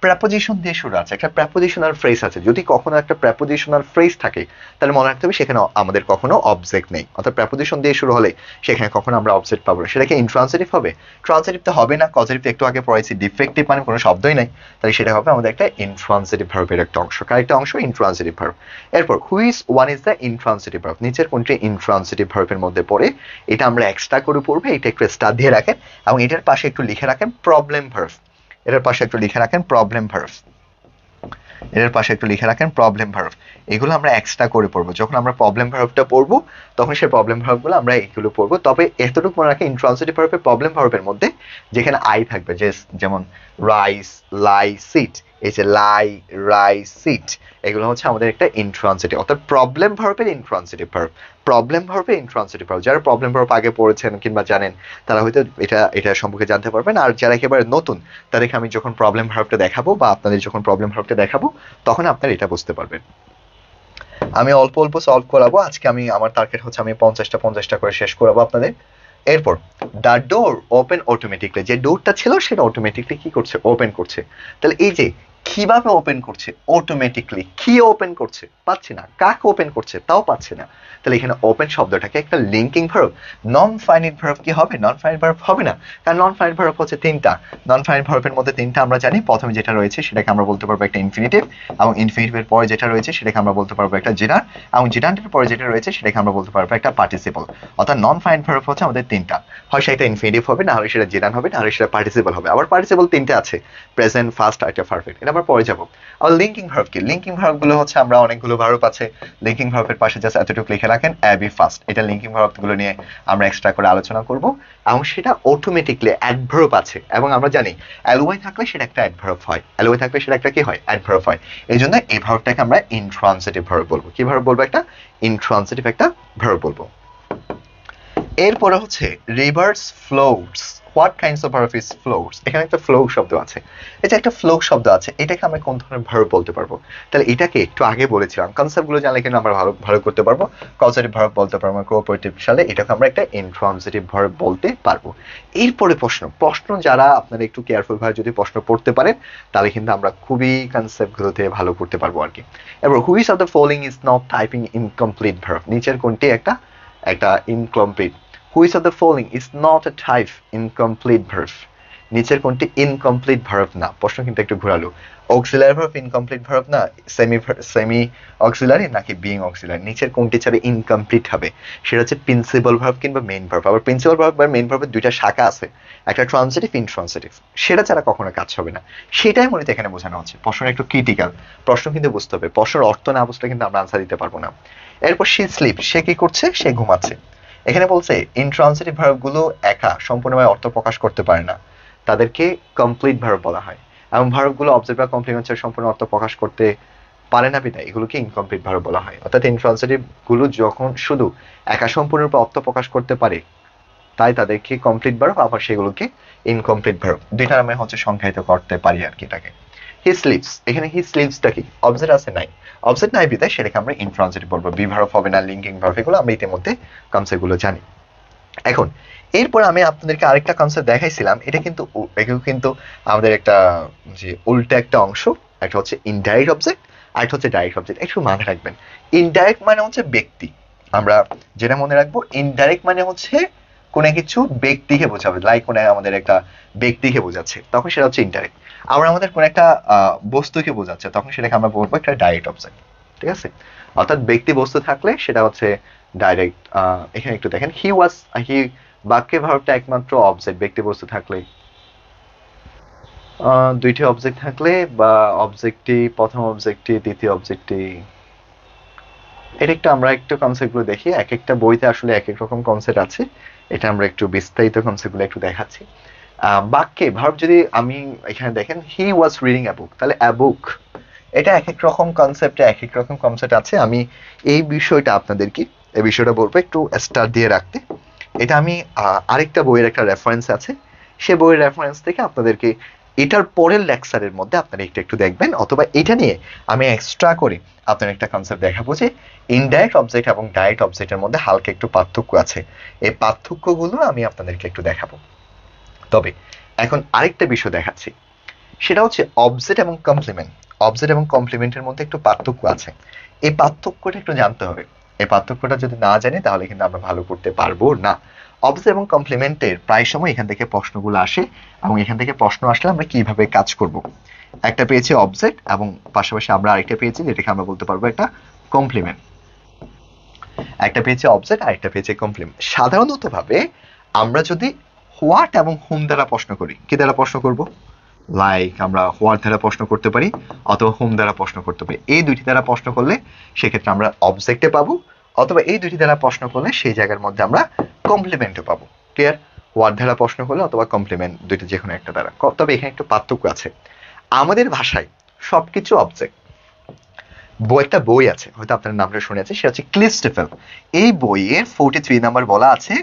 প্রেপোজিশন দিয়ে শুরু আছে, একটা প্রেপোজিশনাল ফ্রেজ আছে। যদি কখনো একটা প্রেপোজিশনাল ফ্রেজ থাকে, তাহলে মনে রাখতে হবে সেখানে আমাদের কখনো অবজেক্ট নেই। অর্থাৎ প্রেপোজিশন দিয়ে শুরু হলে সেখানে কখনো আমরা অবজেক্ট পাবো না। সেটা কি ইনট্রান্সিটিভ হবে? ট্রান্সিটিভ তো হবে না। কজেটিভ একটু আগে পড়াইছি, ডিফেক্টিভ মানে কোনো শব্দই নাই। তাহলে সেটা হবে আমাদের একটা ইনট্রান্সিটিভ ভার্বের একটা অংশ। কার একটা অংশ? Intransitive verb. এরপর which one is the intransitive verb? নিচের কোনটি ইনট্রান্সিটিভ ভার্বের মধ্যে পড়ে? এটা আমরা এক্সট্রা করে পড়বো। এটা একটু স্টার দিয়ে রাখেন এবং এটার পাশে একটু লিখে রাখেন প্রবলেম ভার্ব। এটার পাশে একটু লিখে রাখেন প্রবলেম ভার্ব। এর পাশে একটু লিখে রাখেন প্রবলেম ভার্ব। এগুলো আমরা এক্সট্রা করে পড়বো। যখন আমরা প্রবলেম ভার্বটা পড়বো, তখন সেই প্রবলেম ভার্বগুলো আমরা এগুলো পড়বো। তবে এতটুকু মনে রাখি, ইনট্রান্সিটিভ ভার্বের প্রবলেম ভার্বের মধ্যে যেখানে আই থাকবে, যেমন রাইস, লাই, সিট, এই যে লাই, রাই, সিট, এগুলো হচ্ছে আমাদের একটা ইনট্রান্সিটিভ, অর্থাৎ প্রবলেম ভার্বের ইনট্রান্সিটিভ ভার্ব। প্রবলেম ভার্বের ইনট্রান্সিটিভ ভার্ব। যারা প্রবলেম ভার্ব আগে পড়েছেন কিংবা জানেন, তারা হয়তো এটা সম্পর্কে জানতে পারবেন। আর যারা একেবারে নতুন, তাদেরকে আমি যখন প্রবলেম ভার্বটা দেখাবো বা আপনাদের যখন প্রবলেম ভার্বটা দেখাবো, তখন আপনারা এটা বুঝতে পারবেন। আমি অল্প অল্প সলভ করাবো আজকে। আমার টার্গেট হচ্ছে আমি 50টা করে শেষ করাবো আপনাদের। এরপর দ্য ডোর ওপেন অটোমেটিকলি, যে ডোরটা ছিল সেটা অটোমেটিকলি কি করছে? ওপেন করছে। তাহলে এই যে কিভাবে ওপেন করছে? অটোমেটিকলি। কি ওপেন করছে? পাচ্ছি না। কাকে ওপেন করছে? তাও পাচ্ছি না। তাহলে এখানে ওপেন শব্দটাকে একটা linking verb. Non finite verb কি হবে? নন ফাইনাইট ভার্ব হবে না। কারণ নন ফাইনাইট ভার্ব হচ্ছে 3টা। নন ফাইনাইট ভার্বের মধ্যে 3টা আমরা জানি। প্রথমে যেটা রয়েছে সেটাকে আমরা বলতে পারবো একটা ইনফিনিটিভ, এবং ইনফিনিটিভের পরে যেটা রয়েছে সেটাকে আমরা বলতে পারবো একটা জেনার, এবং জেনারের পরে যেটা রয়েছে সেটাকে আমরা বলতে পারবো একটা পার্টিসিপল। অর্থাৎ নন ফাইনাইট ভার্ব হচ্ছে আমাদের 3টা। হয় সেটা ইনফিনিটিভ হবে, না হলে সেটা জেনার হবে, না হলে সেটা পার্টিসিপল হবে। আবার পার্টিসিপল 3টা আছে, প্রেজেন্ট, ফাস্ট, আর একটা পারফেক্ট। এটা আমরা পরে যাবো। আবার লিঙ্কিং ভার্ব কি? লিঙ্কিং ভার্ব গুলো হচ্ছে আমরা অনেকগুলো ভার্ব আছে। লিঙ্কিং ভার্বের পাশে জাস্ট এতটুকু লিখে রাখেন অ্যাবি ফাস্ট। এটা লিঙ্কিং ভার্ব গুলো নিয়ে আমরা এক্সট্রা করে আলোচনা করব। এবং সেটা অটোমেটিকলি অ্যাডভার্ব আছে, এবং আমরা জানি অ্যালোয়াই থাকলে সেটা একটা অ্যাডভার্ব হয়। অ্যালোয়াই থাকলে সেটা একটা কি হয়? অ্যাডভার্ব হয়। এই জন্য এই ভার্বটাকে আমরা ইনট্রান্সিটিভ ভার্ব বলবো। কি ভার্ব বলবো? একটা ইনট্রান্সিটিভ একটা ভার্ব বলবো। এরপরে হচ্ছে reverse floats. What kinds of verb is floats? এখানে একটা ফ্লো শব্দ আছে। এই যে একটা ফ্লো শব্দ আছে, এটাকে আমরা কোন ধরনের ভার্ব বলতে পারবো? তাহলে এটাকে একটু আগে বলেছিলাম, কনসেপ্টগুলো জানলে কিন্তু আমরা ভালো ভালো করতে পারবো। কজেটিভ ভার্ব বলতে পারবো, কোঅপারেটিভ সালে এটাকে আমরা একটা ইনট্রান্সিটিভ ভার্ব বলতে পারবো। এরপরে প্রশ্ন যারা আপনারা একটু কেয়ারফুল ভাবে যদি প্রশ্ন পড়তে পারেন, তাহলে কিন্তু আমরা খুবই কনসেপ্টগুলোতে ভালো করতে পারবো আর কি। এবার which of the following is not typing incomplete verb? নিচের কোনটি একটা incomplete? Which of the following is not a type incomplete verb? নিচের কোনটি ইনকমপ্লিট ভার্ব না? প্রশ্ন কিন্তু একটু ঘোরালো। অক্সিলারি ভার্ব ইনকমপ্লিট ভার্ব না, সেমি অক্সিলারি নাকি বিইং অক্সিলারি? নিচের কোনটি ছাড়া ইনকমপ্লিট হবে? সেটা হচ্ছে প্রিন্সিপাল ভার্ব কিংবা মেইন ভার্ব। আবার প্রিন্সিপাল ভার্ব আর মেইন ভার্বের দুইটা শাখা আছে, একটা ট্রান্সিটিভ, ইনট্রান্সিটিভ। সেটা ছাড়া কখনো কাজ হবে না। সেটাই মূলত এখানে বোঝানো হচ্ছে। প্রশ্ন একটু ক্রিটিক্যাল, প্রশ্ন কিন্তু বুঝতে হবে। প্রশ্নের অর্থ না বুঝলে কিন্তু আমরা আনসার দিতে পারবো না। এরপর শি স্লিপ, সে কি করছে? সে ঘুমাচ্ছে। এখানে বলছে ইনট্রান্সিটিভ ভার্বগুলো একা সম্পূর্ণভাবে অর্থ প্রকাশ করতে পারে না, তাদেরকে কমপ্লিট ভার্ব বলা হয়। এবং ভার্বগুলো অবজেক্ট বা কমপ্লিমেন্ট ছাড়া সম্পূর্ণ অর্থ প্রকাশ করতে পারে না, বিধায় এগুলোকে ইনকমপ্লিট ভার্ব বলা হয়। অর্থাৎ ইনট্রান্সিটিভ গুলো যখন শুধু একা সম্পূর্ণরূপে অর্থ প্রকাশ করতে পারে, তাই তাদেরকে কমপ্লিট ভার্ব আবার সেগুলোকে ইনকমপ্লিট ভার্ব দুইটা নামে হচ্ছে সংজ্ঞায়িত করতে পারি আর কি এটাকে। হি স্লিপস, এখানে হি স্লিপসটা কি অবজেক্ট আছে নাই, অবজেক্ট নাই বিদায় সেটাকে আমরা ইনট্রানজিটিভ বলবো, বি ভার্ব হবে না, লিঙ্কিং ভার্ব, এগুলো আমরা ইতিমধ্যে কনসেপ্ট গুলো জানি। এখন এরপর আমি আপনাদেরকে আরেকটা কনসেপ্ট দেখাইছিলাম, এটা কিন্তু আমাদের একটা যে উল্টা একটা অংশ, একটা হচ্ছে ইনডাইরেক্ট অবজেক্ট আর একটা হচ্ছে ডাইরেক্ট অবজেক্ট। একটু মনে রাখবেন, ইনডাইরেক্ট মানে হচ্ছে ব্যক্তি, আমরা যেটা মনে রাখবো ইনডাইরেক্ট মানে হচ্ছে কোনো কিছু ব্যক্তিকে বোঝাবে, লাইক কোনো আমাদের একটা ব্যক্তিকে বোঝাচ্ছে তখন সেটা হচ্ছে ইনডাইরেক্ট। আবার আমাদের কোনো একটা বস্তুকে বোঝাচ্ছে তখন সেটাকে আমরা বলবো একটা ডাইরেক্ট অবজেক্ট, ঠিক আছে। অর্থাৎ ব্যক্তি বস্তু থাকলে সেটা হচ্ছে ডাইরেক্ট। এখানে একটু দেখেন, হি বাক্যে ভার্বটা একমাত্র অবজেক্ট, ব্যক্তি বস্তু থাকলে দুইটি অবজেক্ট থাকলে বা অবজেক্টটি প্রথম অবজেক্টটি দ্বিতীয় অবজেক্টটি, এটা একটু আমরা একটু কনসেপ্ট গুলো দেখি, এক একটা বইতে আসলে এক এক রকম কনসেপ্ট আছে, এটা আমরা একটু বিস্তারিত কনসেপ্ট গুলো একটু দেখাচ্ছি। বাক্যে ভার্ব যদি আমি এখানে দেখেন হি ওয়াজ রিডিং আ বুক, তাহলে আ বুক এটা এক এক রকম কনসেপ্টে এক এক রকম কনসেপ্ট আছে। আমি এই বিষয়টা আপনাদেরকে এই বিষয়টা বলবো একটু স্টার দিয়ে রাখতে। এটা আমি আরেকটা বইয়ের একটা রেফারেন্স আছে, সে বইয়ের রেফারেন্স থেকে আপনাদেরকে এটার পরের লেকচারের মধ্যে আপনারা একটু একটু দেখবেন, অথবা এটা নিয়ে আমি এক্সট্রা করে আপনার একটা কনসেপ্ট দেখাবো যে ইনডাইরেক্ট অবজেক্ট এবং ডাইরেক্ট অবজেক্টের মধ্যে হালকা একটু পার্থক্য আছে, এই পার্থক্যগুলো আমি আপনাদেরকে একটু দেখাবো। তবে এখন আরেকটা বিষয় দেখাচ্ছি, সেটা হচ্ছে অবজেক্ট এবং কমপ্লিমেন্ট। অবজেক্ট এবং কমপ্লিমেন্টের মধ্যে একটু পার্থক্য আছে, এই পার্থক্যটা একটু জানতে হবে। এই পার্থক্যটা যদি না জানি তাহলে কিন্তু আমরা ভালো করতে পারবো না। অবজেক্ট এবং কমপ্লিমেন্টের প্রায় সময় এখান থেকে প্রশ্নগুলো আসে, এবং এখান থেকে প্রশ্ন আসলে আমরা কিভাবে কাজ করব। একটা পেয়েছি অবজেক্ট এবং পাশাপাশি আমরা আরেকটা পেয়েছি যেটাকে আমরা বলতে পারবো একটা কমপ্লিমেন্ট। একটা পেয়েছি অবজেক্ট আর একটা পেয়েছি কমপ্লিমেন্ট। সাধারণত ভাবে আমরা যদি হোয়াট এবং হুম দ্বারা প্রশ্ন করি, কি দ্বারা প্রশ্ন করব, লাইক আমরা হোয়াট দ্বারা প্রশ্ন করতে পারি অথবা হোম দ্বারা প্রশ্ন করতে পারি। এই দুইটি দ্বারা প্রশ্ন করলে সেক্ষেত্রে আমরা অবজেক্টে পাবো, অথবা এই দুইটি দ্বারা প্রশ্ন করলে সেই জায়গার মধ্যে আমরা কমপ্লিমেন্টে পাবো। ক্লিয়ার? হোয়াট দ্বারা প্রশ্ন করলে অথবা কমপ্লিমেন্ট, দুইটি যে কোনো একটা দ্বারা। তবে এখানে একটু পার্থক্য আছে, আমাদের ভাষায় সবকিছু অবজেক্ট। একটা বই আছে, হয়তো আপনার নামটা শুনেছে, সেটা হচ্ছে ক্লিস্টেফেল। এই বইয়ের 43 নাম্বার বলা আছে,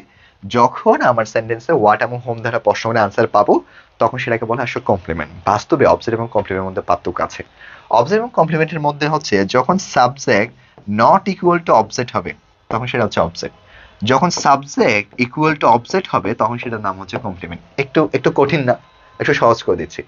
যখন আমার সেন্টেন্সে হোয়াট এবং হোম দ্বারা প্রশ্ন করে আনসার পাবো তখন সেটাকে বলা আসলে কমপ্লিমেন্ট। বাস্তবে অবজেক্ট এবং কমপ্লিমেন্টের মধ্যে পার্থক্য আছে। অবজেক্ট এবং কমপ্লিমেন্টের মধ্যে হচ্ছে যখন subject not equal to object হবে তখন সেটা হচ্ছে অবজেক্ট, যখন সাবজেক্ট ইকুয়াল টু অবজেক্ট হবে তখন সেটার নাম হচ্ছে কমপ্লিমেন্ট। একটু একটু কঠিন না, একটু সহজ করে দিচ্ছি।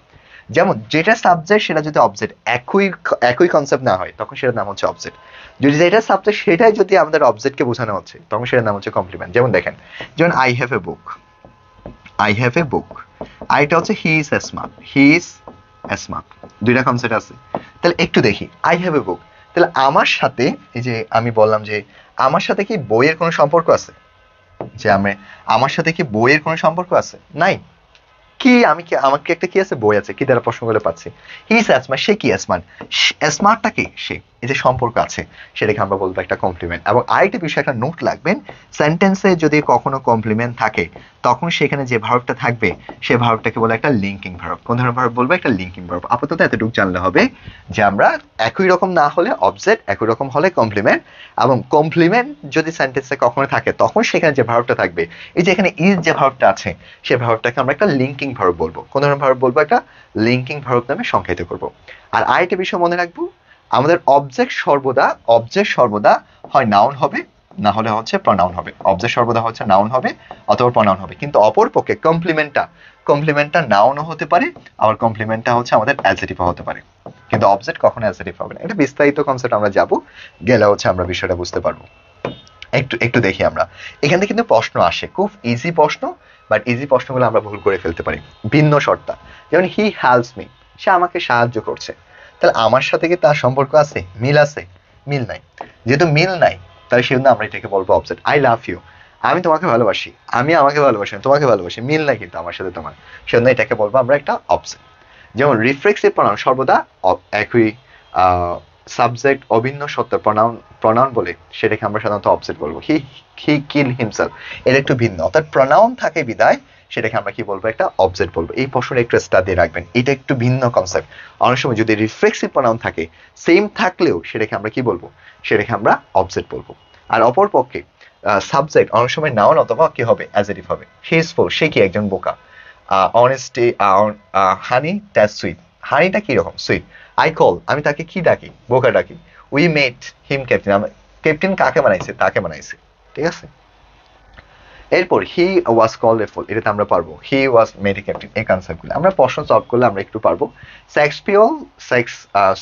যেমন যেটা সাবজেক্ট সেটা যদি অবজেক্ট একই একই কনসেপ্ট না হয় তখন সেটার নাম হচ্ছে অবজেক্ট। যদি যেটা সাবজেক্ট সেটাই যদি আমাদের অবজেক্টকে বোঝানো হচ্ছে তখন সেটার নাম হচ্ছে কমপ্লিমেন্ট। যেমন দেখেন, যেমন I have a book, I have a book, আইটা হচ্ছে he is smart, he is smart, দুইটা কনসেপ্ট আছে। তাহলে একটু দেখি আই হ্যাভ এ বুক, তাহলে আমার সাথে এই যে আমি বললাম যে আমার সাথে কি বইয়ের কোনো সম্পর্ক আছে, যে আমার সাথে কি বইয়ের কোনো সম্পর্ক আছে? নাই। কি আমি কি আমাকে একটা কি আছে, বই আছে, কি দ্বারা প্রশ্ন করে পাচ্ছি, হি ইজ স্মার্ট, সে কি স্মার্ট, স্মার্টটা কি সে, এই যে সম্পর্ক আছে সেটাকে আমরা বলবো একটা কমপ্লিমেন্ট। এবং আরেকটা বিষয় একটা নোট লাগবেন, সেন্টেন্সে যদি কখনো কমপ্লিমেন্ট থাকে তখন সেখানে যে ভার্বটা থাকবে সে ভার্বটাকে বলে একটা লিঙ্কিং ভার্ব। কোন ধরনের ভার্ব বলবো? একটা লিঙ্কিং ভার্ব। আপাতত এতটুকু জানলে হবে যে আমরা একই রকম না হলে অবজেক্ট, একই রকম হলে কমপ্লিমেন্ট, এবং কমপ্লিমেন্ট যদি সেন্টেন্সে কখনো থাকে তখন সেখানে যে ভার্বটা থাকবে, এই যে এখানে ইজ যে ভার্বটা আছে সেই ভার্বটাকে আমরা একটা লিঙ্কিং ভার্ব বলবো। কোন ধরনের ভার্ব বলবো? একটা লিঙ্কিং ভার্ব নামে সংজ্ঞায়িত করব। আর আরেকটা বিষয় মনে রাখবো, আমাদের অবজেক্ট সর্বদা হয় নাউন হবে না হলে হচ্ছে প্রনাউন হবে। অবজেক্ট সর্বদা হচ্ছে নাউন হবে অথবা প্রনাউন হবে, কিন্তু অপরপক্ষে কমপ্লিমেন্টটা নাউনও হতে পারে, আবার কমপ্লিমেন্টটা হচ্ছে আমাদের অ্যাডজেক্টিভও হতে পারে, কিন্তু অবজেক্ট কখনো অ্যাডজেক্টিভ হবে না। এটা বিস্তারিত কনসেপ্ট আমরা যাব, গেলে হচ্ছে আমরা বিষয়টা বুঝতে পারবো। একটু একটু দেখি আমরা এখানে কিন্তু প্রশ্ন আসে, খুব ইজি প্রশ্ন, বাট ইজি প্রশ্নগুলো আমরা ভুল করে ফেলতে পারি। ভিন্ন শর্তা, যেমন হি হেল্পস মি, সে আমাকে সাহায্য করছে, তাহলে আমার সাথে কি তার সম্পর্ক আছে? মিল আছে? মিল নাই। যেহেতু মিল নাই তাহলে সেজন্য আমরা এটাকে বলবো অবজেক্ট। আই লাভ ইউ, আমি তোমাকে ভালোবাসি, আমি আমাকে ভালোবাসি, তোমাকে ভালোবাসি, মিল নাই কিন্তু আমার সাথে তোমার, সেজন্য এটাকে বলবো আমরা একটা অবজেক্ট। যেমন রিফ্লেক্সিভ প্রনাউন সর্বদা একই সাবজেক্ট অভিন্ন সত্য প্রনাউন বলে সেটাকে আমরা সাধারণত অবজেক্ট বলবো। হি কিল হিমসেলফ, এর একটু ভিন্ন, অর্থাৎ প্রনাউন থাকে বিদায় সেটাকে আমরা কি বলবো? একটা অবজেক্ট বলবো। এই প্রশ্নটা একটু স্টাডি রাখবেন, এটা একটু ভিন্ন কনসেপ্ট। অনেক সময় যদি রিফ্লেক্সিভ প্রনাউন থাকে, সেম থাকলেও সেটাকে আমরা কি বলবো? সেটাকে আমরা অবজেক্ট বলবো। আর অপরপক্ষে সাবজেক্ট অনেক সময় নাউন অথবা কি হবে, অ্যাডজেক্টিভ হবে। হি ইজ ফুল, সে কি একজন বোকা। অনেস্টি, হানি দ্যাটস সুইট, হানিটা কি রকম, সুইট। আই কল, আমি তাকে কি ডাকি, বোকা ডাকি। We made him captain, captain কাকে বানাইছে, তাকে বানাইছে। ঠিক আছে। এরপর হি ওয়াজ কল্ড এ ফুল, এটাতে আমরা পারবো হি ওয়াজ মেড এ ক্যাপ্টেন, এই কনসেপ্টগুলো আমরা প্রশ্ন সলভ করলে আমরা একটু পারবো।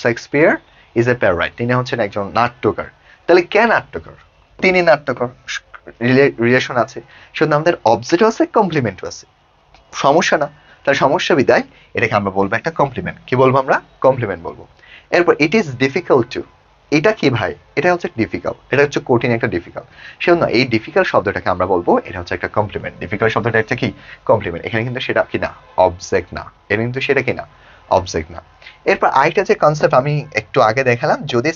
শেক্সপিয়ার ইজ এ প্যারাইট, তিনি হচ্ছেন একজন নাট্যকার। তাহলে কে নাট্যকার, তিনি নাট্যকার, রিলেশন আছে। শুধু আমাদের অবজেক্টও আছে, কমপ্লিমেন্টও আছে, সমস্যা না। তার সমস্যা বিদায় এটাকে আমরা বলবো একটা কমপ্লিমেন্ট। কি বলবো আমরা, কমপ্লিমেন্ট বলবো। এরপর ইট ইজ ডিফিকাল্ট টু, এটা কি ভাই, এটা হচ্ছে ডিফিকাল্ট, এটা হচ্ছে কঠিন একটা ডিফিকাল্ট। সেজন্য এই ডিফিকাল্ট শব্দটাকে আমরা বলবো এটা হচ্ছে একটা কমপ্লিমেন্ট। ডিফিকাল্ট শব্দটা হচ্ছে কি, কমপ্লিমেন্ট। এখানে কিন্তু সেটা কি না, অবজেক্ট না, এটা কিন্তু সেটা কি না, অবজেক্ট না। এরপর আরেকটা যে কনসেপ্ট আমি একটু আগে দেখালাম, যদি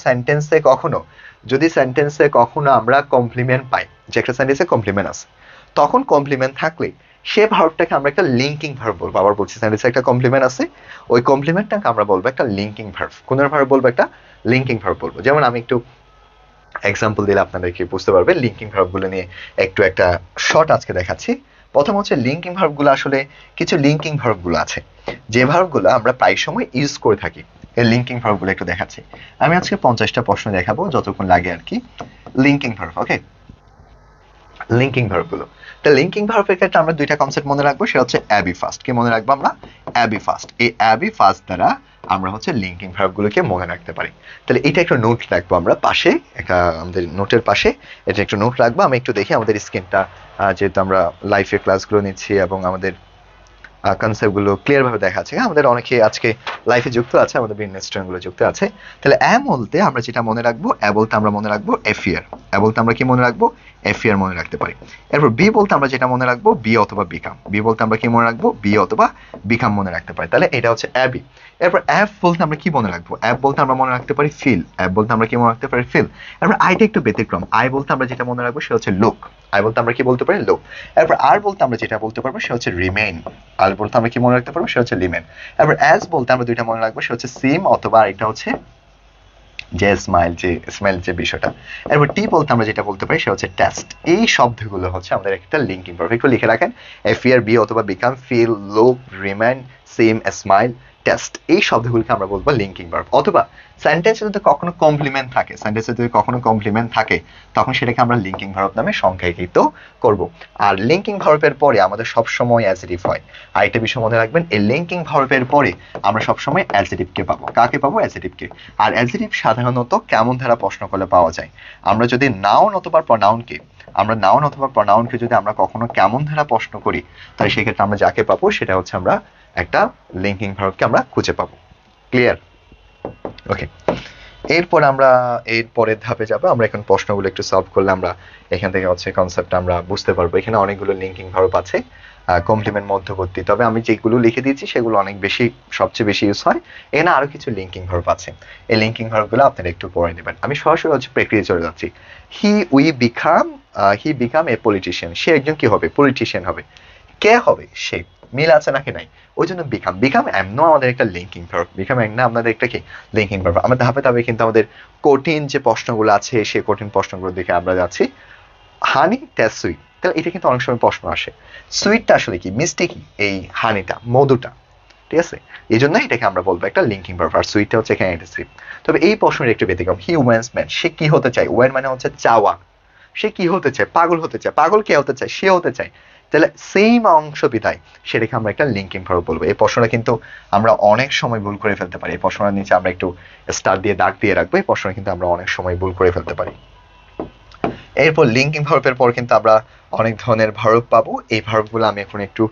সেন্টেন্সে কখনো আমরা কমপ্লিমেন্ট পাই, যে একটা সেন্টেন্সে কমপ্লিমেন্ট আছে, তখন কমপ্লিমেন্ট থাকলে সে ভার্বটাকে আমরা একটা লিঙ্কিং ভার্ব বলবো। আবার বলছি, সেন্টেন্সে একটা কমপ্লিমেন্ট আছে, ওই কমপ্লিমেন্টটাকে আমরা বলবো একটা লিঙ্কিং ভার্ব। কোন ভার্ব বলবো, একটা লিঙ্কিং ভার্ব বলবো। যেমন আমি একটু এক্সাম্পল দিলে আপনাদেরকে বুঝতে পারবে লিঙ্কিং ভার্বগুলো নিয়ে একটু একটা শর্ট আজকে দেখাচ্ছি। প্রথম হচ্ছে লিঙ্কিং ভার্বগুলো, আসলে কিছু লিঙ্কিং ভার্বগুলো আছে যে ভার্বগুলো আমরা প্রায় সময় ইউজ করে থাকি। এই লিঙ্কিং ভার্বগুলো একটু দেখাচ্ছি। আমি আজকে 50টা প্রশ্ন দেখাবো, যতক্ষণ লাগে আর কি। লিঙ্কিং ভার্ব, ওকে, লিঙ্কিং ভার্বগুলো। তো লিঙ্কিং ভার্বের ক্ষেত্রে আমরা দুইটা কনসেপ্ট মনে রাখবো, সেটা হচ্ছে অ্যাবি ফার্স্ট। কি মনে রাখবো আমরা, অ্যাবি ফার্স্ট। এই অ্যাবি ফার্স্ট দ্বারা আমরা হচ্ছে লিঙ্কিং ভার্বগুলোকে মনে রাখতে পারি। তাহলে এটা একটা নোট রাখবো আমরা পাশে, একটা আমাদের নোটের পাশে এটা একটা নোট রাখবো। আমি একটু দেখি আমাদের স্ক্রিনটা, যেহেতু আমরা লাইভে ক্লাসগুলো নিচ্ছি এবং আমাদের কনসেপ্টগুলো ক্লিয়ার ভাবে দেখাচ্ছে। আমাদের অনেকে আজকে লাইফে যুক্ত আছে, আমাদের বিভিন্ন স্টুডেন্টগুলো যুক্ত আছে। তাহলে অ্যা বলতে আমরা যেটা মনে রাখবো, অ্যা বলতে আমরা মনে রাখবো এফিয়ার। অ্যা বলতে আমরা কি মনে রাখবো, এফিয়ার মনে রাখতে পারি। এরপর বি বলতে আমরা যেটা মনে রাখবো, বি অথবা বিকাম। বি বলতে আমরা কি মনে রাখবো, বি অথবা বিকাম মনে রাখতে পারি। তাহলে এটা হচ্ছে অ্যাবি। এরপর অ্যাপ বলতে আমরা কি মনে রাখবো, অ্যাপ বলতে আমরা মনে রাখতে পারি ফিল। অ্যাপ বলতে আমরা কি মনে রাখতে পারি, ফিল। এরপর আইটা একটু ব্যতিক্রম, আই বলতে আমরা যেটা মনে রাখবো সেটা হচ্ছে লোক। আই বলতে আমরা কি বলতে পারি, লোক। এরপর আর বলতে আমরা যেটা বলতে পারবো সেটা হচ্ছে রিমেইন। আর বলতে আমরা কি মনে রাখতে পারবো, সেটা হচ্ছে লিমেন। এরপর অ্যাজ বলতে আমরা দুইটা মনে রাখবো, সেটা হচ্ছে সিম অথবা এটা হচ্ছে যে স্মাইল যে বিষয়টা। এরপর টি বলতে আমরা যেটা বলতে পারি সেটা হচ্ছে টেস্ট। এই শব্দগুলো হচ্ছে আমাদের একটা লিঙ্কিং ভার্ব। একটু লিখে রাখেন, এফিয়ার, বি অথবা বিকাম, ফিল, লুক, রিমেইন, সিম, স্মাইল, টেস্ট। এই শব্দগুলোকে আমরা বলবো লিঙ্কিং ভার্ব। অথবা সেন্টেন্সে যদি কখনো কমপ্লিমেন্ট থাকে, তখন সেটাকে আমরা লিঙ্কিং ভার্ব নামে সংজ্ঞায়িত করব। আর লিঙ্কিং ভার্বের পরে আমাদের সবসময় অ্যাডজেক্টিভ হয়। আর একটা বিষয় মনে রাখবেন, এই লিঙ্কিং ভার্বের পরে আমরা সবসময় অ্যাডজেক্টিভকে পাবো। কাকে পাবো, অ্যাডজেক্টিভকে। আর অ্যাডজেক্টিভ সাধারণত কেমন ধারা প্রশ্ন করলে পাওয়া যায়, আমরা যদি নাউন অথবা প্রনাউনকে যদি আমরা কখনো কেমন ধারা প্রশ্ন করি, তাহলে সেক্ষেত্রে আমরা যাকে পাবো সেটা হচ্ছে আমরা একটা লিঙ্কিং ভার্বকে আমরা খুঁজে পাবো। ক্লিয়ার, ওকে। এরপর আমরা এর পরের ধাপে যাবো। আমরা এখন প্রশ্নগুলো একটু সলভ করলে আমরা এখান থেকে হচ্ছে কনসেপ্টটা আমরা বুঝতে পারবো। এখানে অনেকগুলো লিঙ্কিং ভার্ব আছে, কমপ্লিমেন্ট, মধ্যবর্তী। তবে আমি যেগুলো লিখে দিয়েছি সেগুলো অনেক বেশি, সবচেয়ে বেশি ইউজ হয়। এখানে আরো কিছু লিঙ্কিং ভার্ব আছে, এই লিঙ্কিং ভার্বগুলো আপনারা একটু পড়ে নেবেন। আমি সরাসরি হচ্ছে প্রক্রিয়া চলে যাচ্ছি। হি বিকাম এ পলিটিশিয়ান, সে একজন কি হবে, পলিটিশিয়ান হবে। কে হবে, সে। মিল আছে নাকি নাই, ওই জন্য বিকাম এমন আমাদের একটা লিঙ্কিং ভার্ব। বিকাম এমন আমাদের একটা কি, লিঙ্কিং ভার্ব। আমরা ধাপে ধাপে কিন্তু আমাদের কঠিন যে প্রশ্নগুলো আছে সেই কঠিন প্রশ্নগুলোর দিকে আমরা যাচ্ছি। হানি টেস্ট সুইট, তাহলে এটা কিন্তু অনেক সময় প্রশ্ন আসে। সুইটটা আসলে কি, মিষ্টি কি, এই হানিটা, মধুটা। ঠিক আছে, এই জন্য এটাকে আমরা বলবো একটা লিঙ্কিং ভার্ব। আর সুইটটা হচ্ছে এখানে অ্যাডজেক্টিভ। তবে এই প্রশ্নের একটু ব্যতিক্রম, হি ওয়ান্স ম্যান, সে কি হতে চায়। ওয়ান মানে হচ্ছে চাওয়া, সে কি হতে চায়, পাগল হতে চায়। পাগল কে হতে চায়, সে হতে চায়। তাহলে সেম অংশ বিদায় সেটাকে আমরা একটা লিঙ্কিং ভার্ব বলবো। এই প্রশ্নটা কিন্তু আমরা অনেক সময় ভুল করে ফেলতে পারি। এই প্রশ্নটার নিচে আমরা একটু স্টার দিয়ে দাগ দিয়ে রাখবো। এই প্রশ্নটা কিন্তু আমরা অনেক সময় ভুল করে ফেলতে পারি। এরপর লিঙ্কিং ভার্বের পর কিন্তু আমরা অনেক ধরনের ভার্ব পাবো। এই ভার্বগুলো আমি এখন একটু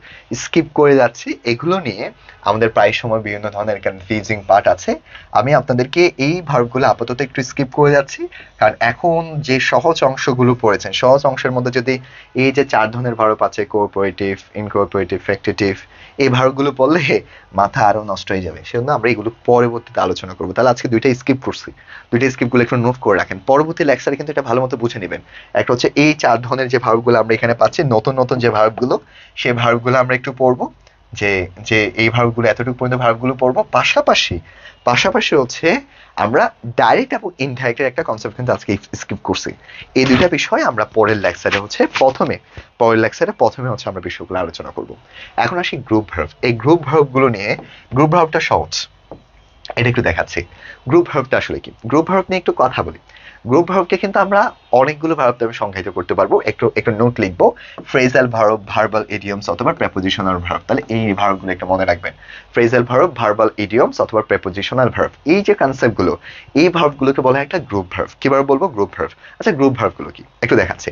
স্কিপ করে যাচ্ছি। এগুলো নিয়ে আমাদের প্রায় সময় বিভিন্ন ধরনের কনফিউজিং পার্ট আছে। আমি আপনাদেরকে এই ভার্বগুলো আপাতত একটু স্কিপ করে যাচ্ছি, কারণ এখন যে সহজ অংশগুলো পড়েছেন, সহজ অংশের মধ্যে যদি এই যে 4 ধরনের ভার্ব আছে, কোঅপারেটিভ, ইনকোঅপারেটিভ, ফ্যাক্টিটিভ, এই ভার্বগুলো পড়লে মাথা আরো নষ্ট হয়ে যাবে। সেজন্য আমরা এগুলো পরবর্তীতে আলোচনা করবো। তাহলে আজকে দুইটা স্কিপ করছি, দুইটা স্কিপগুলো একটু নোট করে রাখেন, পরবর্তী লেকচারে কিন্তু এটা ভালো মতো বুঝে নেবেন। একটা হচ্ছে এই 4 ধরনের যে ভার্বগুলো আমরা এখানে পাচ্ছি, নতুন নতুন যে ভার্বগুলো, সেই ভার্বগুলো আমরা একটু পড়বো। যে যে এই ভার্বগুলো এতটুকু পর্যন্ত ভার্বগুলো পড়বো, পাশাপাশি পাশাপাশি হচ্ছে আমরা ডাইরেক্ট এবং ইনডাইরেক্টের একটা কনসেপ্ট কিন্তু আজকে স্কিপ করছি। এই দুইটা বিষয় আমরা পরের লেকচারে প্রথমে হচ্ছে আমরা বিষয়গুলো আলোচনা করব। এখন আসি গ্রুপ ভার্ব। এই গ্রুপ ভার্বগুলো নিয়ে, গ্রুপ ভার্বটা সহজ, এটা একটু দেখাচ্ছি। গ্রুপ ভার্বটা আসলে কি, গ্রুপ ভার্ব নিয়ে একটু কথা বলি। গ্রুপ ভার্বকে কিন্তু আমরা অনেকগুলো ভার্ব দ্বারা সংজ্ঞায়িত করতে পারবো। একটু একটু নোট লিখবো, ফ্রেজাল ভার্ব, ভার্বাল ইডিয়মস অথবা প্রেপোজিশনাল ভার্ব। তাহলে এই ভার্বগুলো একটু মনে রাখবেন, ফ্রেজাল ভার্ব, ভার্বাল ইডিয়মস অথবা প্রেপোজিশনাল ভার্ব। এই যে কনসেপ্টগুলো, এই ভার্বগুলোকে বলা হয় একটা গ্রুপ ভার্ব। কিভাবে বলবো? Group verb. আচ্ছা, গ্রুপ ভার্বগুলো কি একটু দেখাচ্ছি।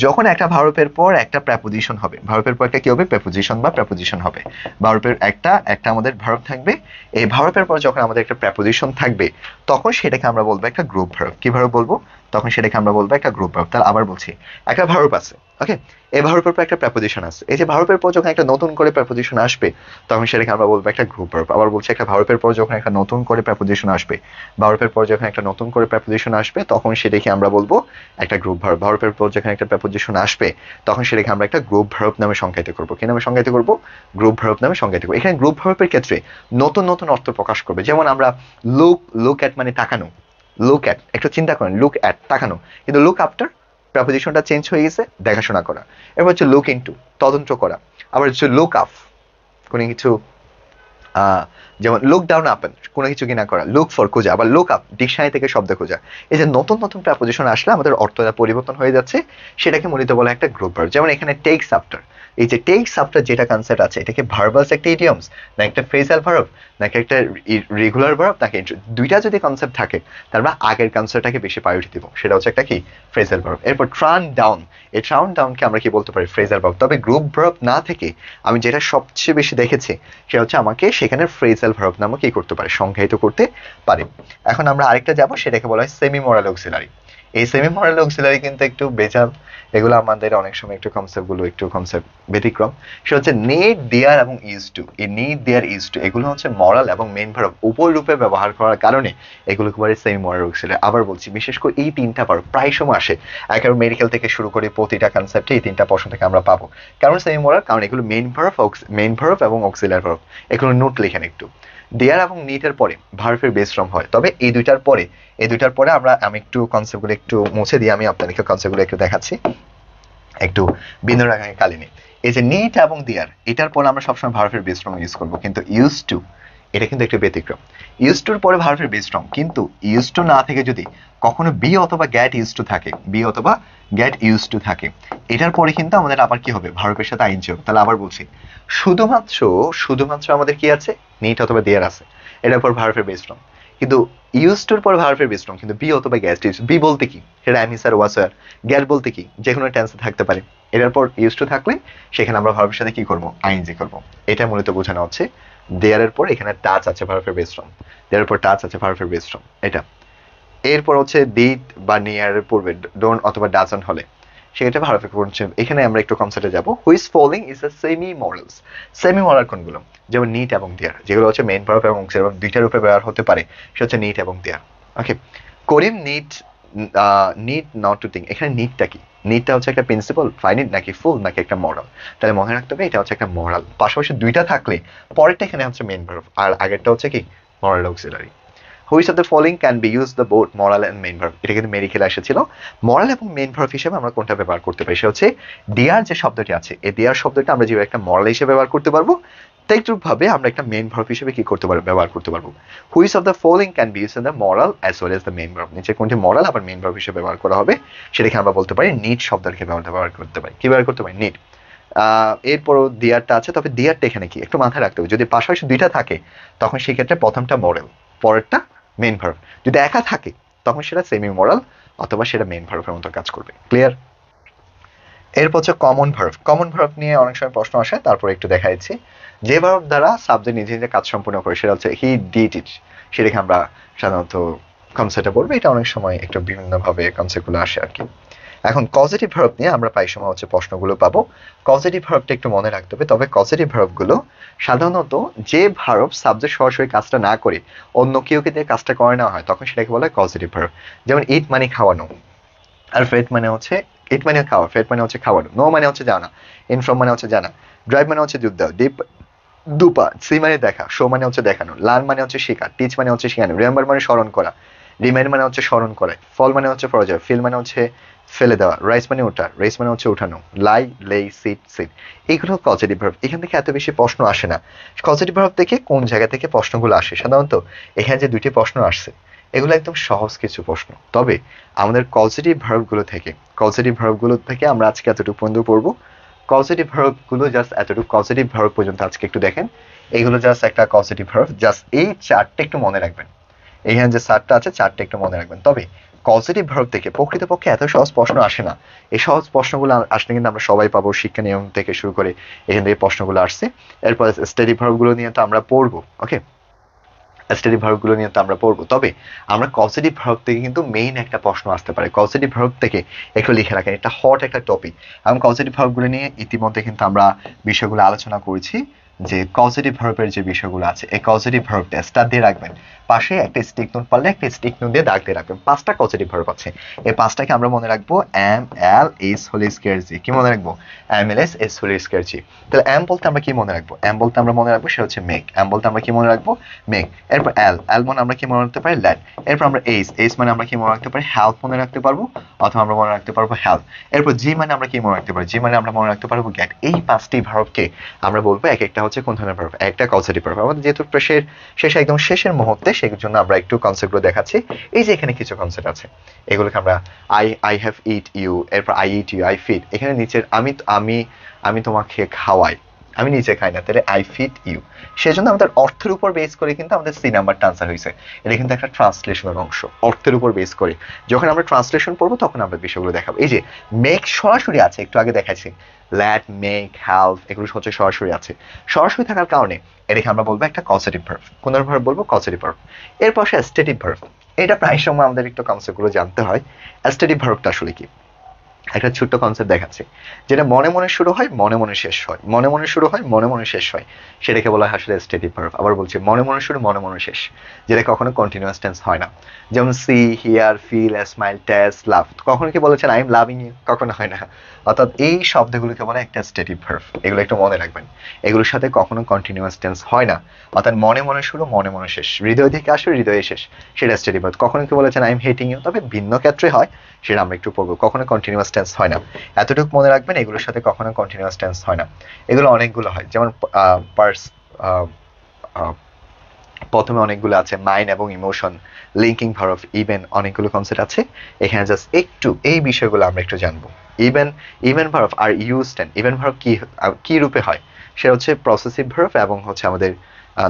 যখন একটা ভার্বের পর একটা প্রেপোজিশন হবে, ভার্বের পর একটা কি হবে? প্রেপোজিশন বা প্রেপোজিশন হবে। ভার্বের একটা একটা আমাদের ভার্ব থাকবে, এই ভার্বের পর যখন আমাদের একটা প্রেপোজিশন থাকবে, তখন সেটাকে আমরা বলবো একটা গ্রুপ ভার্ব। কিভাবে বলবো? তখন সেটাকে আমরা বলবো একটা গ্রুপ ভার্ব। তাহলে আবার বলছি, একটা ভার্ব আছে, ওকে, এই ভার্বের পর একটা প্রেপোজিশন আছে, এই যে ভার্বের পর যখন একটা নতুন করে প্রেপোজিশন আসবে, তখন সেটাকে আমরা বলবো একটা গ্রুপ ভার্ব। আবার বলছি, একটা ভার্বের পর যখন একটা নতুন করে প্রেপোজিশন আসবে, ভার্বের পর যখন একটা নতুন করে প্রেপোজিশন আসবে, তখন সেটাকে আমরা বলবো একটা গ্রুপ ভার্ব। ভার্বের পর যখন একটা প্রেপোজিশন আসবে, তখন সেটাকে আমরা একটা গ্রুপ ভার্ব নামে সংজ্ঞায়িত করবো। কি নামে সংজ্ঞায়িত করবো? গ্রুপ ভার্ব নামে সংজ্ঞায়িত করবো। এখানে গ্রুপ ভার্বের ক্ষেত্রে নতুন নতুন অর্থ প্রকাশ করবে। যেমন আমরা লুক, লুক অ্যাট মানে তাকানো, লুক অ্যাট, একটু চিন্তা করেন, লুক অ্যাট তাকানো, কিন্তু লুক আফটার প্রেপোজিশনটা চেঞ্জ হয়ে গেছে, দেখাশোনা করা। এরপর হচ্ছে লুক ইনটু, তদন্ত করা। আবার হচ্ছে লুক আপ, কোনো কিছু আহ যেমন লুক ডাউন আপেন, কোনো কিছু কিনা করা, লুক ফর খোঁজা, আবার লুক আপ ডিকশনারি থেকে শব্দ খোঁজা। এই যে নতুন নতুন প্রেপোজিশন আসলে আমাদের অর্থটা পরিবর্তন হয়ে যাচ্ছে, সেটাকে মূলত বলা একটা গ্রুপ ভার্ব। যেমন এখানে টেকস আফটার, এই যে টেকস আফটার যেটা কনসেপ্ট আছে, এটাকে ভার্বালস একটা ইডিয়মস, না একটা ফ্রেজাল ভার্ব, নাকি একটা রেগুলার ভার্ব, নাকি দুইটা যদি কনসেপ্ট থাকে, তার মানে আগের কনসেপ্টটাকে বেশি প্রায়োরিটি দিব, সেটা হচ্ছে একটা কি? Phrasal verb. এরপর ট্রান ডাউন, এই ট্রান ডাউনকে আমরা কি বলতে পারি? Phrasal verb. তবে গ্রুপ ভার্ব না থেকে আমি যেটা সবচেয়ে বেশি দেখেছি, সেটা হচ্ছে আমাকে সেখানে ফ্রেজাল ভার্ব নামে কি করতে পারে? সংজ্ঞায়িত করতে পারে। এখন আমরা আরেকটা যাব, সেটাকে বলা হয় সেমি মরাল অক্সিলারি। এই সেমি মরাল অক্সিলারি কিন্তু একটু বেজাল, এগুলো আমাদের অনেক সময় একটু কনসেপ্ট ব্যতিক্রম। সেটা হচ্ছে নিড, দেয়ার এবং ইজ টু। এই নিড, দেয়ার, ইজ টু এগুলো হচ্ছে মরাল এবং মেইন ভার্ব উভয় রূপে ব্যবহার করার কারণে এগুলোকে বলে সেমি মরাল অক্সিলারি। আবার বলছি, বিশেষ করে এই তিনটা ভার্ব প্রায় সময় আসে, একেবারে মেডিকেল থেকে শুরু করে প্রতিটা কনসেপ্টে এই তিনটা প্রশ্ন থেকে আমরা পাবো। কারণ সেমি মরাল, কারণ এগুলো মেইন ভার্ব এবং অক্সিলারি ভার্ব। এগুলো নোট লেখেন একটু। দেয়ার এবং নিটের পরে ভার্বের বেস ফর্ম হয়, তবে এই দুইটার পরে আমি একটু কনসেপ্টগুলো একটু মুছে দিয়ে আমি আপনাদেরকে কনসেপ্টগুলো একটু দেখাচ্ছি, একটু ভিন্ন রকমের কালিনে। এই যে নিট এবং দেয়ার, এটার পরে আমরা সবসময় ভার্বের বেস ফর্ম ইউজ করবো, কিন্তু ইউজ টু এটা কিন্তু একটু ব্যতিক্রম। ইউজ টুর পরে ভার্বের বেস ফর্ম, কিন্তু ইউজ টু না থেকে যদি কখনো বি অথবা গ্যাট ইউজ টু থাকে, এটার পরে কিন্তু আমাদের আবার কি হবে? ভার্বের সাথে আইএনজি হবে। তাহলে আবার বলছি, শুধুমাত্র আমাদের কি আছে? নিট অথবা দেয়ার আছে, এটার পর ভার্বের বেস ফর্ম। কিন্তু ইউজ টুর পর ভার্বের বেস ফর্ম কিন্তু বি অথবা গ্যাট ইউজ। বি বলতে কি? সেটা এম ইজ আর ওয়াজ আর। গ্যাট বলতে কি? যে কোনো টেন্সে থাকতে পারে। এটার পর ইউজ টু থাকলে সেখানে আমরা ভার্বের সাথে কি করবো? আইএনজি করবো। এটা মূলত বোঝানো হচ্ছে। দেয়ারের পর এখানে টাচ আছে ভার্বের বেস ফর্ম, দেয়ারের পর টাচ আছে ভার্বের বেস ফর্ম, এটা। এরপর হচ্ছে ডিড বা নিয়ারের পূর্বে ডোন্ট অথবা ডাজন্ট হলে সেটা ভার্বের করছে। এখানে আমরা একটু কনসেপ্টে যাব। Which following is a semi modals. Semi modal কোনগুলো? যেমন নিট এবং দেয়ার, যেগুলো হচ্ছে মেইন ভার্ব এবং দুইটার রূপে ব্যবহার হতে পারে, সেটা হচ্ছে নিট এবং দেয়ার। ওকে, করিম নিড নট টু থিঙ্ক। এখানে নিডটা কি? নিডটা হচ্ছে একটা প্রিন্সিপাল, ফাইনিট নাকি ফুল নাকি একটা মরাল? তাহলে মনে রাখতে হবে এটা হচ্ছে একটা মরাল। পাশাপাশি দুইটা থাকলে পরেরটা এখানে হচ্ছে মেইন ভার্ব, আর আগেরটা হচ্ছে কি? Modal auxiliary. Which of the following can be use the both modal and main verb. এটা কিন্তু মেডিকেলে এসেছিল। মরাল এবং মেইন ভার্ব হিসেবে আমরা কোনটা ব্যবহার করতে পারি? সেটা হচ্ছে ডিয়ার যে শব্দটি আছে, এই ডিয়ার শব্দটা আমরা যেভাবে একটা মরাল হিসেবে ব্যবহার করতে পারবো, তেমনি ভাবে আমরা একটা মেইন ভার্ব হিসেবে কি করতে পারবো? ব্যবহার করতে পারবো। Which of the following can be use in the moral as well as the main verb. নিচে কোনটি মরাল আবার মেইন ভার্ব হিসেবে ব্যবহার করা হবে, সেটাকে আমরা বলতে পারি নিড শব্দটাকে ব্যবহার করতে পারি। কি ব্যবহার করতে পারি? নিড। এরপরও দিয়ারটা আছে, তবে দিয়ারটা এখানে কি একটু মাথায় রাখতে হবে। যদি পাশাপাশি দুইটা থাকে, তখন সেক্ষেত্রে প্রথমটা মরাল, পরেরটা মেইন ভার্ব। যদি একা থাকে, তখন সেটা সেমি মরাল অথবা সেটা মেইন ভার্বের মতো কাজ করবে। ক্লিয়ার? এরপর হচ্ছে কমন ভার্ব। কমন ভার্ব নিয়ে অনেক সময় প্রশ্ন আসে, তারপর একটু দেখা যাচ্ছে। যে ভার্ব দ্বারা সাবজেক্ট নিজে নিজে কাজ সম্পূর্ণ করে, সেটা হচ্ছে হি ডিড ইট। সেটাকে আমরা সাধারণত কনসেপ্টে বলবো। এটা অনেক সময় একটু বিভিন্নভাবে কনসেপ্টগুলো আসে আর কি। এখন কজেটিভ ভার্ব নিয়ে আমরা প্রায় সময় হচ্ছে প্রশ্নগুলো পাবো। কজেটিভ ভার্বটা একটু মনে রাখতে হবে। তবে কজেটিভ ভার্বগুলো সাধারণত যে ভার্ব সাবজেক্ট সরাসরি কাজটা না করে অন্য কেউকে দিয়ে কাজটা করে নেওয়া হয়, তখন সেটাকে বলা হয় কজেটিভ ভার্ব। যেমন ইট মানে খাওয়ানো, আর ফেট মানে হচ্ছে ইট মানে খাওয়া, ফেট মানে হচ্ছে খাওয়ানো, নো মানে হচ্ছে জানা, ইনফ্রম মানে হচ্ছে জানা, ড্রাইভ মানে হচ্ছে দুধ দাও, ডিপ দুপা, সি মানে দেখা, শো মানে হচ্ছে দেখানো, লার্ন মানে হচ্ছে শেখা, টিচ মানে হচ্ছে শেখানো, রিমেম্বার মানে স্মরণ করা, রিমাইন্ড মানে হচ্ছে স্মরণ করা, ফল মানে হচ্ছে পড়া যায়, ফিল মানে হচ্ছে ফেলে দেওয়া, রাইস মানে ওঠা, রেস মানে হচ্ছে ওঠানো, লাই লেই সিট সিট, এইগুলো কজেটিভ ভার্ব। এখান থেকে এত বেশি প্রশ্ন আসে না। পজিটিভ ভার্ব থেকে কোন জায়গা থেকে প্রশ্নগুলো আসে সাধারণত, এখানে যে দুইটি প্রশ্ন আসছে এগুলো একদম সহজ কিছু প্রশ্ন। তবে আমাদের পজিটিভ ভার্বগুলো থেকে আমরা আজকে এতটুকু পর্যন্ত পড়বো। পজিটিভ ভার্ব গুলো জাস্ট এতটুকু, পজিটিভ ভার্ব পর্যন্ত আজকে একটু দেখেন। এইগুলো জাস্ট একটা পজিটিভ ভার্ব, জাস্ট এই চারটে একটু মনে রাখবেন। এখানে যে চারটা আছে চারটে একটু মনে রাখবেন। তবে পজিটিভ ভার্ব থেকে প্রকৃতপক্ষে এত সহজ প্রশ্ন আসে না। এই সহজ প্রশ্নগুলো আসলে কিন্তু আমরা সবাই পাবো, শিক্ষা নিয়ম থেকে শুরু করে এখান থেকে প্রশ্নগুলো আসছে। এরপর স্টাডি ভার্ব গুলো নিয়ে তো আমরা পড়বো, ওকে, স্টাডি ভার্ব গুলো নিয়ে তো আমরা পড়বো। তবে আমরা কজেটিভ ভার্ব থেকে কিন্তু মেইন একটা প্রশ্ন আসতে পারে। কজেটিভ ভার্ব থেকে একটু লিখে রাখেন, এটা হট একটা টপিক। এবং কজেটিভ ভার্ব গুলো নিয়ে ইতিমধ্যে কিন্তু আমরা বিষয়গুলো আলোচনা করেছি। যে কজেটিভ ভার্বের যে বিষয়গুলো আছে, এই কজেটিভ ভার্বটা স্টার দিয়ে রাখবেন, পাশে একটা স্টিক নোট পারলে একটা স্টিক নোট দিয়ে দাগ দিয়ে রাখবেন। পাঁচটা কজেটিভ ভার্ব আছে, এই পাঁচটাকে আমরা মনে রাখবো M L S whole square G. কি মনে রাখবো? M L S S whole square G. তাহলে এম বলতে আমরা কি মনে রাখবো? এম বলতে আমরা মনে রাখবো সেটা হচ্ছে মেক। এম বলতে আমরা কি মনে রাখবো? মেক। এরপর এল, এল মানে আমরা কি মনে রাখতে পারি? ল্যাড। এরপর আমরা এইচ, এইচ মানে আমরা কি মনে রাখতে পারি? হেল্প মনে রাখতে পারবো, অথবা আমরা মনে রাখতে পারবো হেল্প। এরপর জি মানে আমরা কি মনে রাখতে পারি? জি মানে আমরা মনে রাখতে পারবো গেট। এই পাঁচটি ভার্বকে আমরা বলবো এক একটা হচ্ছে কোন ধরনের ভার্ব, একটা কজেটিভ ভার্ব। আমাদের যেহেতু শেষে একদম শেষের মুহূর্তে, সেই জন্য আমরা একটু কনসেপ্টগুলো দেখাচ্ছি। এই যে এখানে কিছু কনসেপ্ট আছে, এগুলোকে আমরা আই হ্যাভ ইট ইউ, এরপর I it you, I fit. এখানে নিচের আমি আমি আমি তোমাকে খাওয়াই, আমি নিজে খাই না, তাহলে আই ফিট ইউ। সেজন্য আমাদের অর্থের উপর বেস করে কিন্তু আমাদের সি নাম্বারটা আনসার হয়েছে। এটা কিন্তু একটা ট্রান্সলেশনের অংশ, অর্থের উপর বেস করে। যখন আমরা ট্রান্সলেশন পড়বো তখন আমরা বিষয়গুলো দেখাবো। এই যে মেক সরাসরি আছে, একটু আগে দেখাচ্ছি, ল্যাট, মেক, হেল্প, এগুলো হচ্ছে সরাসরি আছে। সরাসরি থাকার কারণে এটাকে আমরা বলবো একটা কজেটিভ ভার্ব। কোন ধরনের ভার্ব বলবো? Causative verb. এরপর আসে অ্যাস্টেটিভ ভার্ব। এটা প্রায় সময় আমাদের একটু কনসেপ্টগুলো জানতে হয়। অ্যাস্টেটিভ ভার্বটা আসলে কি? একটা ছোট্ট কনসেপ্ট দেখাচ্ছি, যেটা মনে মনে শুরু হয়, মনে মনে শেষ হয়, মনে মনে শুরু হয়, মনে মনে শেষ হয়, সেটাকে বলা হয় আসলে স্টেটিভ ভার্ব। আবার বলছি, মনে মনে শুরু, মনে মনে শেষ, যেটা কখনো কন্টিনিউয়াস টেন্স হয় না। যেমন see, hear, feel, smile, taste, love. কখনো কি বলেছেন আই এম লাভিং ইউ? কখনো হয় না। অর্থাৎ এই শব্দগুলোকে বলে একটা স্টেটিভ ভার্ব। এগুলো একটু মনে রাখবেন, এগুলোর সাথে কখনো কন্টিনিউয়াস টেন্স হয় না। অর্থাৎ মনে মনে শুরু, মনে মনে শেষ, হৃদয় থেকে আসবে, হৃদয়ে শেষ, সেটা স্টেটিভ ভার্ব। কখনো কি বলেছেন আই এম হেটিং ইউ? তবে ভিন্ন ক্ষেত্রে হয়, সেটা আমরা একটু পড়বো। কখনো কন্টিনিউয়াস টেন্স হয় না, এতটুকু মনে রাখবেন, এগুলোর সাথে কখনো কন্টিনিউয়াস টেন্স হয় না। এগুলো অনেকগুলো হয়, যেমন পার্স, প্রথমে অনেকগুলো আছে, মাইন্ড এবং ইমোশন, লিঙ্কিং ভার্ব, ইভেন, অনেকগুলো কনসেপ্ট আছে। এখানে জাস্ট একটু এই বিষয়গুলো আমরা একটু জানবো। ইভেন, ইভেন ভার্ব আর ইউজড এন্ড ইভেন ভার্ব কি কি রূপে হয়, সেটা হচ্ছে প্রসেসিভ ভার্ব এবং হচ্ছে আমাদের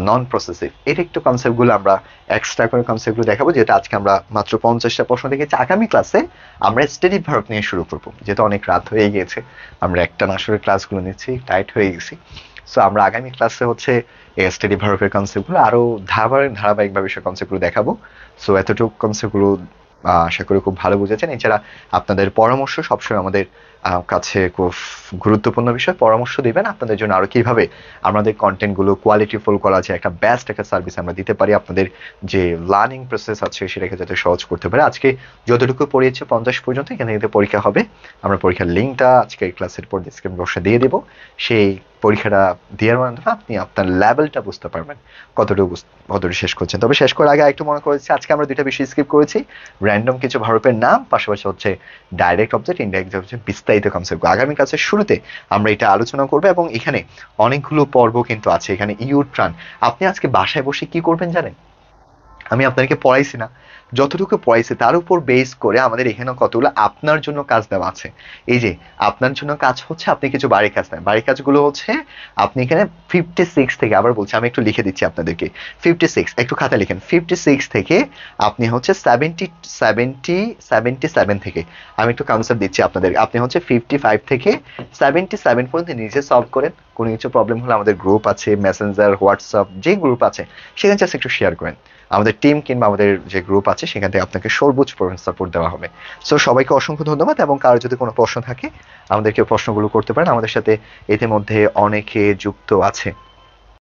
নন প্রসেসিভ। এটা একটু কনসেপ্টগুলো আমরা এক্সট্রা করে কনসেপ্টগুলো দেখাবো, যেটা আজকে আমরা মাত্র 50টা প্রশ্ন দেখেছি। আগামী ক্লাসে আমরা স্টেটিভ ভার্ব নিয়ে শুরু করবো, যেহেতু অনেক রাত হয়ে গিয়েছে, আমরা একটা আসলে ক্লাসগুলো নিচ্ছি, টাইট হয়ে গেছি। সো আমরা আগামী ক্লাসে হচ্ছে স্টেডি ভার্বের কনসেপ্টগুলো আরো ধারাবাহিকভাবে সে কনসেপ্টগুলো দেখাবো। সো এতটুকু কনসেপ্টগুলো আশা করি খুব ভালো বুঝেছেন। এছাড়া আপনাদের পরামর্শ সবসময় আমাদের কাছে খুব গুরুত্বপূর্ণ বিষয়। পরামর্শ দিবেন আপনাদের জন্য আরো কিভাবে আমাদের কন্টেন্টগুলো কোয়ালিটিফুল করা যায়, একটা বেস্ট একটা সার্ভিস আমরা দিতে পারি, আপনাদের যে লার্নিং প্রসেস আছে সেটাকে যাতে সহজ করতে পারে। আজকে যতটুকু পড়িয়েছে 50 পর্যন্ত, এখানে কিন্তু পরীক্ষা হবে। আমরা পরীক্ষার লিঙ্কটা আজকে ক্লাসের পর ডিসক্রিপশন বক্সে দিয়ে দেবো। সেই পরীক্ষাটা দেওয়ার মাধ্যমে আপনি আপনার লেভেলটা বুঝতে পারবেন কতটুকু শেষ করছেন। তবে শেষ করার আগে একটু মনে করেছি, আজকে আমরা দুইটা বিষয় স্কিপ করেছি, র্যান্ডম কিছু ভার্বের নাম, পাশাপাশি হচ্ছে ডাইরেক্ট অবজেক্ট, ইনডাইরেক্ট অবজেক্ট, বিস্তারিত কনসেপ্ট। আগামী ক্লাসের শুরুতে আমরা এটা আলোচনা করবো, এবং এখানে অনেকগুলো পর্ব কিন্তু আছে। এখানে ইউট্রান, আপনি আজকে বাসায় বসে কি করবেন জানেন? আমি আপনাদেরকে পড়াইছি না, যতটুকু পড়াইছি তার উপর বেস করে আমাদের এখানে কতগুলো আপনার জন্য কাজ দেওয়া আছে। এই যে আপনার জন্য কাজ হচ্ছে, আপনি কিছু বাড়ির কাজ নেন, বাড়ির কাজগুলো হচ্ছে আপনি এখানে 56 থেকে, আবার বলছি, আমি একটু লিখে দিচ্ছি আপনাদেরকে, 56, একটু খাতা লিখেন, 56 থেকে আপনি হচ্ছে 77 থেকে, আমি একটু কনসেপ্ট দিচ্ছি আপনাদের, আপনি হচ্ছে 55 থেকে 77 পর্যন্ত নিজে সলভ করেন। কোনো কিছু প্রবলেম হলে আমাদের গ্রুপ আছে, মেসেঞ্জার, হোয়াটসঅ্যাপ, যে গ্রুপ আছে সেখানে জাস্ট একটু শেয়ার করেন। আমাদের টিম কিংবা আমাদের যে গ্রুপ আছে সেখান থেকে আপনাকে সর্বোচ্চ সাপোর্ট দেওয়া হবে। সো সবাইকে অসংখ্য ধন্যবাদ, এবং কারো যদি কোনো প্রশ্ন থাকে আমাদেরকে প্রশ্নগুলো করতে পারেন। আমাদের সাথে ইতিমধ্যে অনেকে যুক্ত আছে।